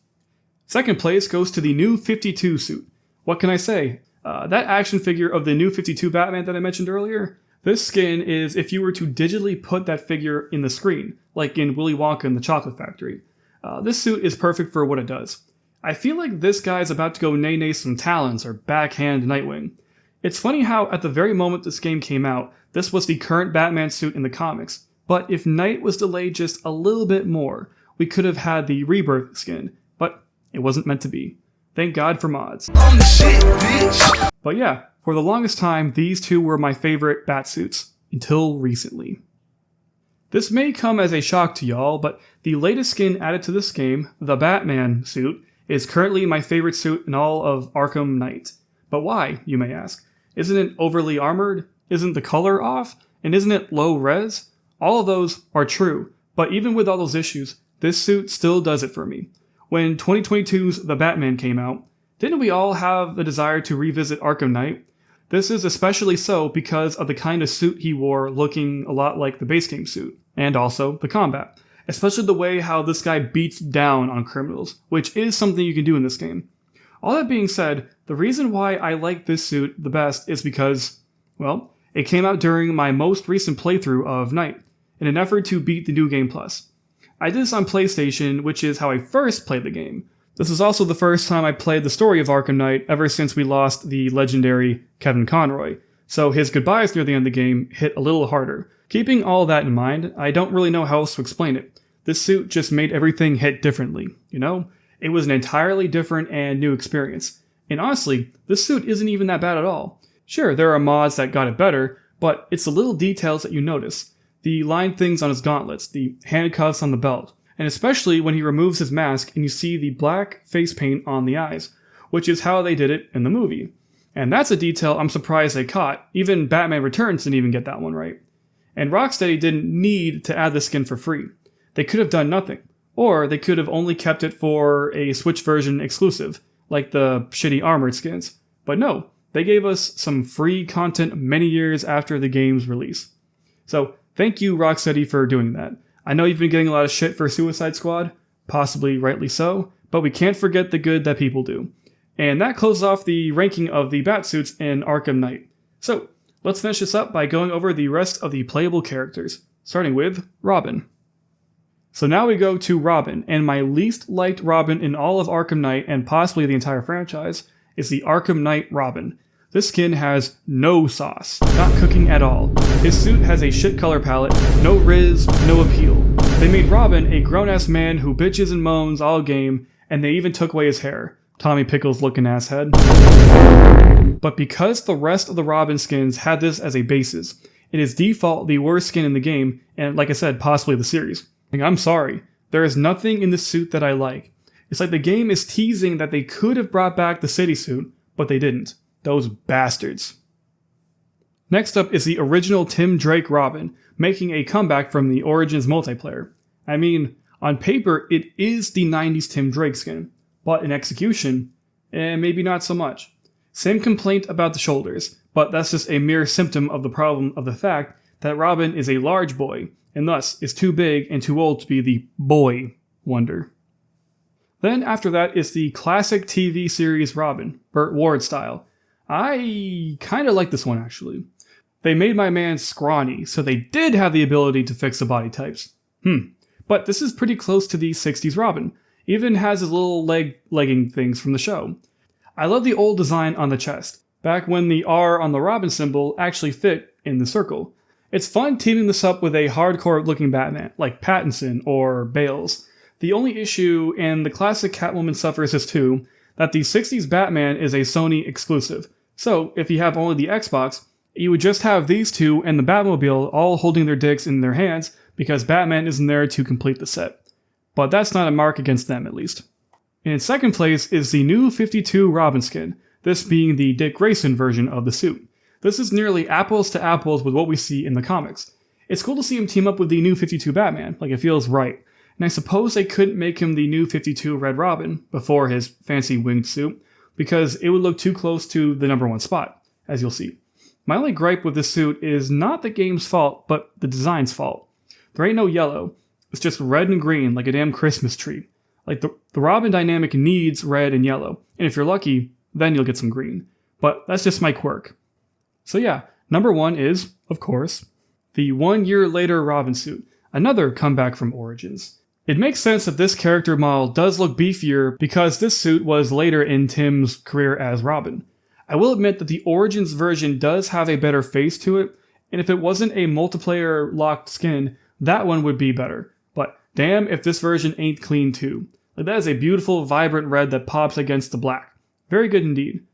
Second place goes to the New 52 suit. What can I say? That action figure of the New 52 Batman that I mentioned earlier, this skin is if you were to digitally put that figure in the screen, like in Willy Wonka and the Chocolate Factory. This suit is perfect for what it does. I feel like this guy's about to go nay-nay some talons or backhand Nightwing. It's funny how at the very moment this game came out, this was the current Batman suit in the comics, but if Knight was delayed just a little bit more, we could have had the Rebirth skin, but it wasn't meant to be. Thank God for mods. But yeah, for the longest time, these two were my favorite Batsuits, until recently. This may come as a shock to y'all, but the latest skin added to this game, the Batman suit, is currently my favorite suit in all of Arkham Knight. But why, you may ask? Isn't it overly armored? Isn't the color off? And isn't it low res? All of those are true, but even with all those issues, this suit still does it for me. When 2022's The Batman came out, didn't we all have the desire to revisit Arkham Knight? This is especially so because of the kind of suit he wore looking a lot like the base game suit, and also the combat. Especially the way how this guy beats down on criminals, which is something you can do in this game. All that being said, the reason why I like this suit the best is because, well, it came out during my most recent playthrough of Knight, in an effort to beat the New Game Plus. I did this on PlayStation, which is how I first played the game. This is also the first time I played the story of Arkham Knight ever since we lost the legendary Kevin Conroy, so his goodbyes near the end of the game hit a little harder. Keeping all that in mind, I don't really know how else to explain it. This suit just made everything hit differently, you know? It was an entirely different and new experience. And honestly, this suit isn't even that bad at all. Sure, there are mods that got it better, but it's the little details that you notice. The lined things on his gauntlets, the handcuffs on the belt, and especially when he removes his mask and you see the black face paint on the eyes, which is how they did it in the movie. And that's a detail I'm surprised they caught. Even Batman Returns didn't even get that one right. And Rocksteady didn't need to add the skin for free. They could have done nothing. Or they could have only kept it for a Switch version exclusive, like the shitty Armored skins. But no, they gave us some free content many years after the game's release. So, thank you, Rocksteady, for doing that. I know you've been getting a lot of shit for Suicide Squad, possibly rightly so, but we can't forget the good that people do. And that closes off the ranking of the Batsuits in Arkham Knight. So, let's finish this up by going over the rest of the playable characters, starting with Robin. So now we go to Robin, and my least liked Robin in all of Arkham Knight, and possibly the entire franchise, is the Arkham Knight Robin. This skin has no sauce, not cooking at all. His suit has a shit color palette, no riz, no appeal. They made Robin a grown-ass man who bitches and moans all game, and they even took away his hair. Tommy Pickles looking asshead. But because the rest of the Robin skins had this as a basis, it is default the worst skin in the game, and like I said, possibly the series. I'm sorry, there is nothing in this suit that I like. It's like the game is teasing that they could have brought back the city suit, but they didn't. Those bastards. Next up is the original Tim Drake Robin, making a comeback from the Origins multiplayer. I mean, on paper, it is the 90s Tim Drake skin, but in execution, maybe not so much. Same complaint about the shoulders, but that's just a mere symptom of the problem of the fact that Robin is a large boy, and thus is too big and too old to be the boy wonder. Then after that is the classic TV series Robin, Burt Ward style. I kinda like this one actually. They made my man scrawny, so they did have the ability to fix the body types. But this is pretty close to the 60s Robin. Even has his little legging things from the show. I love the old design on the chest, back when the R on the Robin symbol actually fit in the circle. It's fun teaming this up with a hardcore looking Batman, like Pattinson or Bales. The only issue, and the classic Catwoman suffers this too, that the 60s Batman is a Sony exclusive. So, if you have only the Xbox, you would just have these two and the Batmobile all holding their dicks in their hands because Batman isn't there to complete the set. But that's not a mark against them, at least. In second place is the new 52 Robin skin, this being the Dick Grayson version of the suit. This is nearly apples to apples with what we see in the comics. It's cool to see him team up with the new 52 Batman, like it feels right. And I suppose they couldn't make him the new 52 Red Robin before his fancy winged suit, because it would look too close to the number one spot, as you'll see. My only gripe with this suit is not the game's fault, but the design's fault. There ain't no yellow, it's just red and green like a damn Christmas tree. Like the Robin dynamic needs red and yellow, and if you're lucky, then you'll get some green. But that's just my quirk. So yeah, number one is, of course, the 1 year later Robin suit, another comeback from Origins. It makes sense that this character model does look beefier because this suit was later in Tim's career as Robin. I will admit that the Origins version does have a better face to it, and if it wasn't a multiplayer locked skin, that one would be better. But damn if this version ain't clean too. Like that is a beautiful, vibrant red that pops against the black. Very good indeed.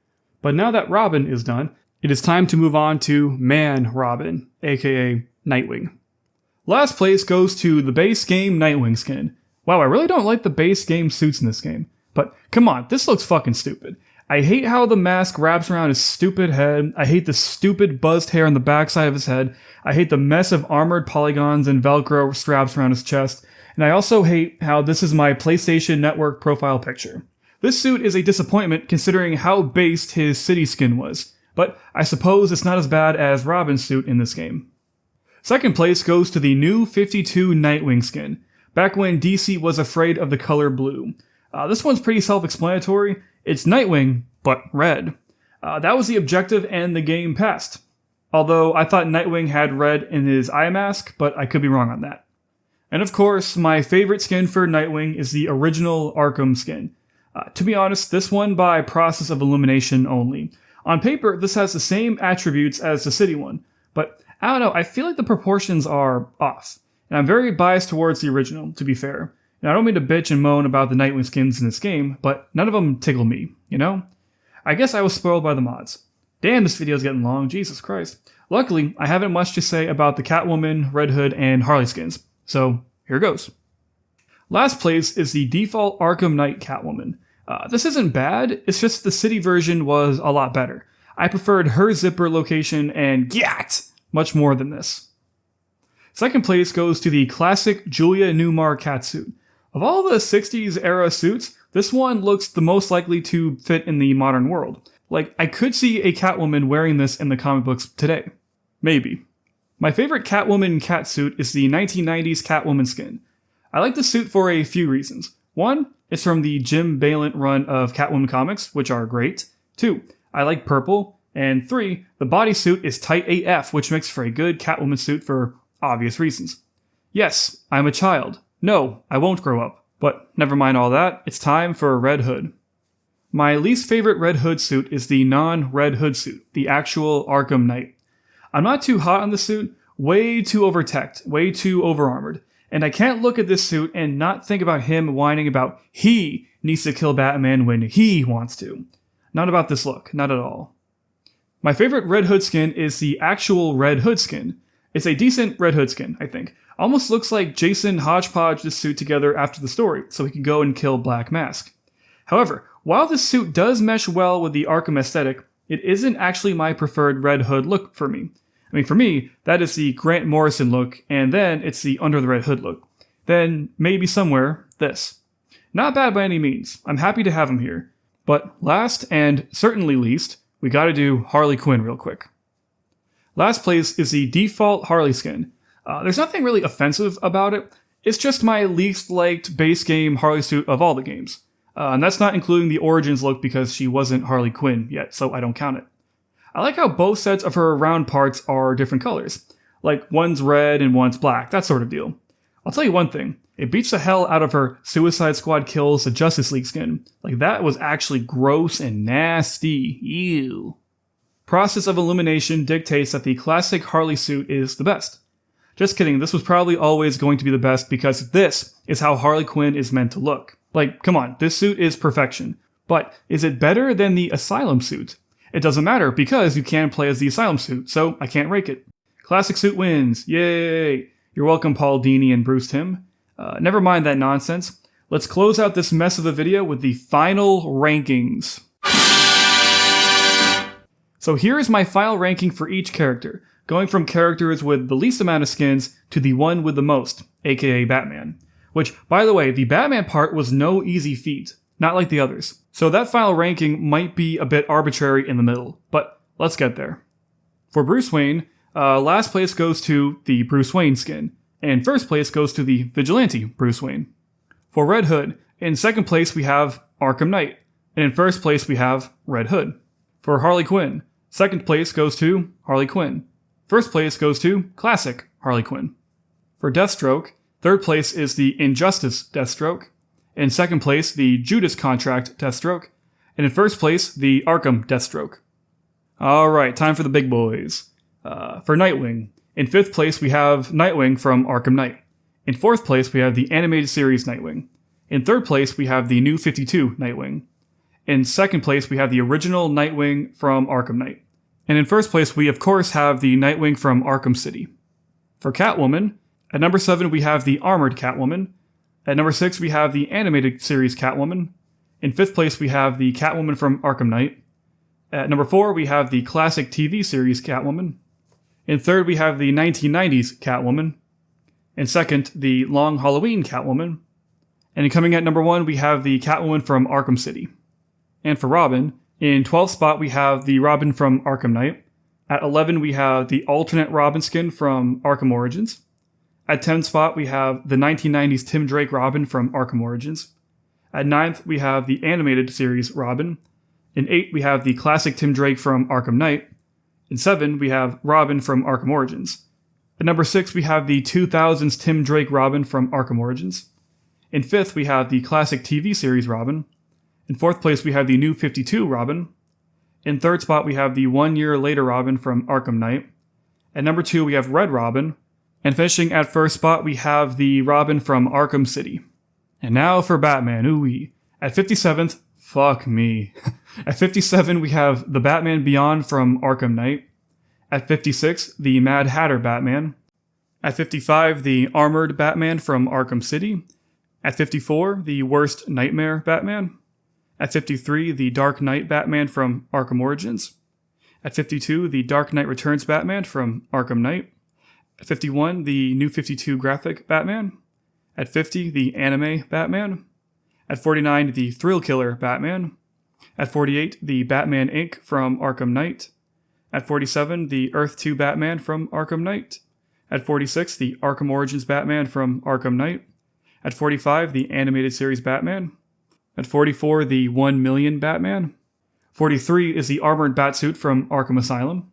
But now that Robin is done, it is time to move on to Man Robin, aka Nightwing. Last place goes to the base game Nightwing skin. Wow, I really don't like the base game suits in this game. But come on, this looks fucking stupid. I hate how the mask wraps around his stupid head. I hate the stupid buzzed hair on the backside of his head. I hate the mess of armored polygons and Velcro straps around his chest. And I also hate how this is my PlayStation Network profile picture. This suit is a disappointment considering how based his city skin was. But I suppose it's not as bad as Robin's suit in this game. Second place goes to the new 52 Nightwing skin, back when DC was afraid of the color blue. This one's pretty self-explanatory. It's Nightwing, but red. That was the objective and the game passed. Although I thought Nightwing had red in his eye mask, but I could be wrong on that. And of course, my favorite skin for Nightwing is the original Arkham skin. To be honest, this one by process of elimination only. On paper, this has the same attributes as the city one, but I don't know, I feel like the proportions are off. And I'm very biased towards the original, to be fair. And I don't mean to bitch and moan about the Nightwing skins in this game, but none of them tickle me, you know? I guess I was spoiled by the mods. Damn, this video's getting long, Jesus Christ. Luckily, I haven't much to say about the Catwoman, Red Hood, and Harley skins, so here goes. Last place is the default Arkham Knight Catwoman. This isn't bad, it's just the city version was a lot better. I preferred her zipper location and GYAT much more than this. Second place goes to the classic Julia Newmar catsuit. Of all the 60s era suits, this one looks the most likely to fit in the modern world. Like, I could see a Catwoman wearing this in the comic books today. Maybe. My favorite Catwoman catsuit is the 1990s Catwoman skin. I like the suit for a few reasons. One, it's from the Jim Balent run of Catwoman comics, which are great. 2, I like purple. And 3, the bodysuit is tight AF, which makes for a good Catwoman suit for obvious reasons. Yes, I'm a child. No, I won't grow up. But never mind all that, it's time for Red Hood. My least favorite Red Hood suit is the non-Red Hood suit, the actual Arkham Knight. I'm not too hot on the suit, way too over-teched, way too over-armored. And I can't look at this suit and not think about him whining about he needs to kill Batman when he wants to. Not about this look, not at all. My favorite Red Hood skin is the actual Red Hood skin. It's a decent Red Hood skin, I think. Almost looks like Jason hodgepodged this suit together after the story, so he can go and kill Black Mask. However, while this suit does mesh well with the Arkham aesthetic, it isn't actually my preferred Red Hood look for me. I mean, for me, that is the Grant Morrison look, and then it's the Under the Red Hood look. Then, maybe somewhere, this. Not bad by any means. I'm happy to have him here. But last, and certainly least, we gotta do Harley Quinn real quick. Last place is the default Harley skin. There's nothing really offensive about it. It's just my least liked base game Harley suit of all the games. And that's not including the Origins look because she wasn't Harley Quinn yet, so I don't count it. I like how both sets of her round parts are different colors. Like one's red and one's black, that sort of deal. I'll tell you one thing, it beats the hell out of her Suicide Squad kills the Justice League skin. Like that was actually gross and nasty. Ew. Process of elimination dictates that the classic Harley suit is the best. Just kidding, this was probably always going to be the best because this is how Harley Quinn is meant to look. Like, come on, this suit is perfection. But is it better than the Asylum suit? It doesn't matter because you can play as the Asylum suit, so I can't rank it. Classic suit wins, yay! You're welcome, Paul Dini and Bruce Timm. Never mind that nonsense. Let's close out this mess of a video with the final rankings. So here is my final ranking for each character, going from characters with the least amount of skins to the one with the most, aka Batman. Which, by the way, the Batman part was no easy feat, not like the others. So that final ranking might be a bit arbitrary in the middle, but let's get there. For Bruce Wayne, last place goes to the Bruce Wayne skin, and first place goes to the Vigilante Bruce Wayne. For Red Hood, in second place we have Arkham Knight, and in first place we have Red Hood. For Harley Quinn, second place goes to Harley Quinn. First place goes to Classic Harley Quinn. For Deathstroke, third place is the Injustice Deathstroke. In second place, the Judas Contract Deathstroke. And in first place, the Arkham Deathstroke. Alright, time for the big boys. For Nightwing, in fifth place we have Nightwing from Arkham Knight. In fourth place we have the animated series Nightwing. In third place we have the new 52 Nightwing. In second place we have the original Nightwing from Arkham Knight. And in first place we of course have the Nightwing from Arkham City. For Catwoman, at number 7 we have the armored Catwoman. At number 6 we have the animated series Catwoman. In fifth place we have the Catwoman from Arkham Knight. At number 4 we have the classic TV series Catwoman. In third we have the 1990s Catwoman. In second, the Long Halloween Catwoman. And coming at number 1 we have the Catwoman from Arkham City. And for Robin, in 12th spot we have the Robin from Arkham Knight. At 11 we have the alternate Robin skin from Arkham Origins. At 10th spot we have the 1990s Tim Drake Robin from Arkham Origins. At 9th we have the animated series Robin. In 8th we have the classic Tim Drake from Arkham Knight. In 7 we have Robin from Arkham Origins. At number 6 we have the 2000s Tim Drake Robin from Arkham Origins. In 5th we have the classic TV series Robin. In 4th place we have the new 52 Robin. In 3rd spot we have the 1 year later Robin from Arkham Knight. At number 2 we have Red Robin. And finishing at first spot we have the Robin from Arkham City. And now for Batman, ooh-wee. At 57th, fuck me. At 57 we have the Batman Beyond from Arkham Knight. At 56, the Mad Hatter Batman. At 55, the Armored Batman from Arkham City. At 54, the Worst Nightmare Batman. At 53, the Dark Knight Batman from Arkham Origins. At 52, the Dark Knight Returns Batman from Arkham Knight. At 51, the New 52 Graphic Batman. At 50, the Anime Batman. At 49, the Thrill Killer Batman. At 48, the Batman Inc. from Arkham Knight. At 47, the Earth 2 Batman from Arkham Knight. At 46, the Arkham Origins Batman from Arkham Knight. At 45, the Animated Series Batman. At 44, the 1 Million Batman. 43 is the Armored Batsuit from Arkham Asylum.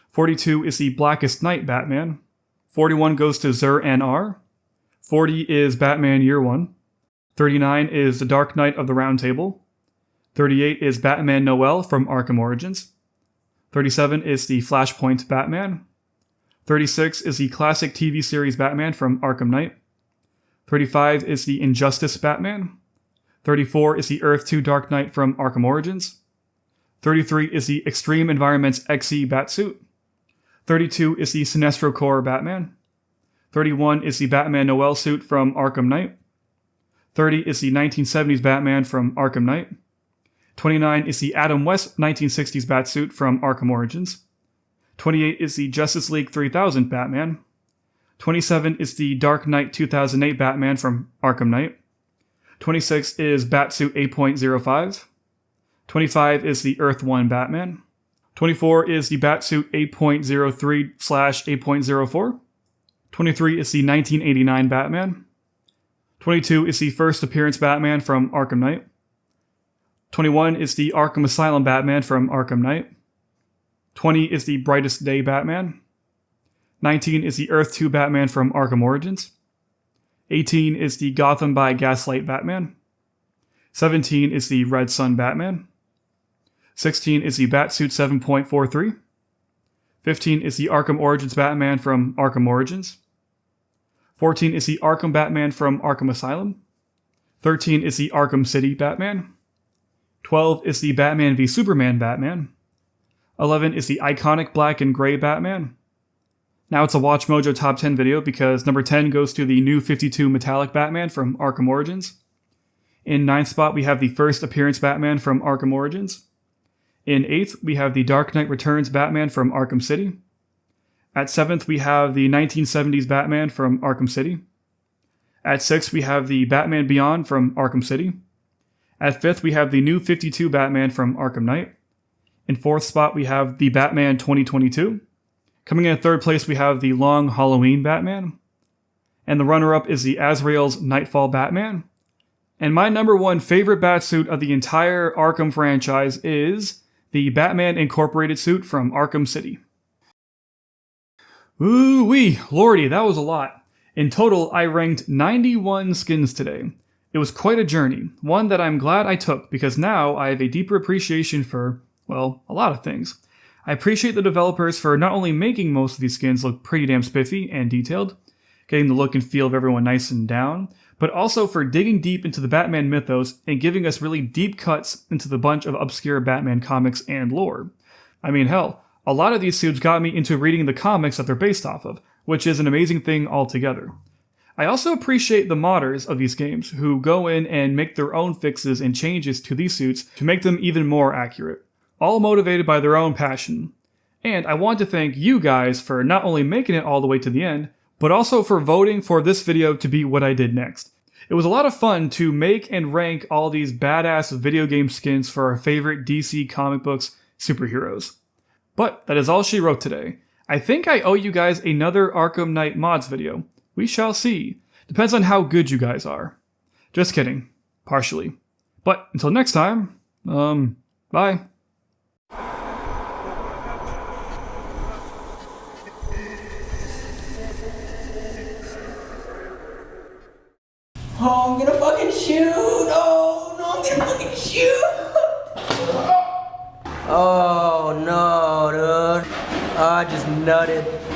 42 is the Blackest Night Batman. 41 goes to Zur NR. 40 is Batman Year 1. 39 is the Dark Knight of the Round Table. 38 is Batman Noel from Arkham Origins. 37 is the Flashpoint Batman. 36 is the classic TV series Batman from Arkham Knight. 35 is the Injustice Batman. 34 is the Earth 2 Dark Knight from Arkham Origins. 33 is the Extreme Environments XE Batsuit. 32 is the Sinestro Corps Batman. 31 is the Batman Noel suit from Arkham Knight. 30 is the 1970s Batman from Arkham Knight. 29 is the Adam West 1960s Batsuit from Arkham Origins. 28 is the Justice League 3000 Batman. 27 is the Dark Knight 2008 Batman from Arkham Knight. 26 is Batsuit 8.05. 25 is the Earth 1 Batman. 24 is the Batsuit 8.03/8.04. 23 is the 1989 Batman. 22 is the first appearance Batman from Arkham Knight. 21 is the Arkham Asylum Batman from Arkham Knight. 20 is the Brightest Day Batman. 19 is the Earth 2 Batman from Arkham Origins. 18 is the Gotham by Gaslight Batman. 17 is the Red Sun Batman. 16 is the Batsuit 7.43. 15 is the Arkham Origins Batman from Arkham Origins. 14 is the Arkham Batman from Arkham Asylum. 13 is the Arkham City Batman. 12 is the Batman v Superman Batman. 11 is the iconic black and gray Batman. Now it's a Watch Mojo top 10 video because number 10 goes to the new 52 metallic Batman from Arkham Origins. In 9th spot we have the first appearance Batman from Arkham Origins. In 8th we have the Dark Knight Returns Batman from Arkham City. At 7th we have the 1970s Batman from Arkham City. At 6th we have the Batman Beyond from Arkham City. At 5th we have the new 52 Batman from Arkham Knight. In 4th spot we have the Batman 2022. Coming in 3rd place we have the Long Halloween Batman. And the runner-up is the Azrael's Nightfall Batman. And my number one favorite Batsuit of the entire Arkham franchise is the Batman Incorporated suit from Arkham City. Ooh-wee, lordy, that was a lot. In total, I ranked 91 skins today. It was quite a journey, one that I'm glad I took because now I have a deeper appreciation for, well, a lot of things. I appreciate the developers for not only making most of these skins look pretty damn spiffy and detailed, getting the look and feel of everyone nice and down, but also for digging deep into the Batman mythos and giving us really deep cuts into the bunch of obscure Batman comics and lore. I mean, hell, a lot of these suits got me into reading the comics that they're based off of, which is an amazing thing altogether. I also appreciate the modders of these games who go in and make their own fixes and changes to these suits to make them even more accurate, all motivated by their own passion. And I want to thank you guys for not only making it all the way to the end, but also for voting for this video to be what I did next. It was a lot of fun to make and rank all these badass video game skins for our favorite DC comic books superheroes. But that is all she wrote today. I think I owe you guys another Arkham Knight mods video. We shall see. Depends on how good you guys are. Just kidding. Partially. But until next time, bye. Oh, I'm gonna fucking shoot! Oh, no, I'm gonna fucking shoot! Oh, no, dude. I just nutted.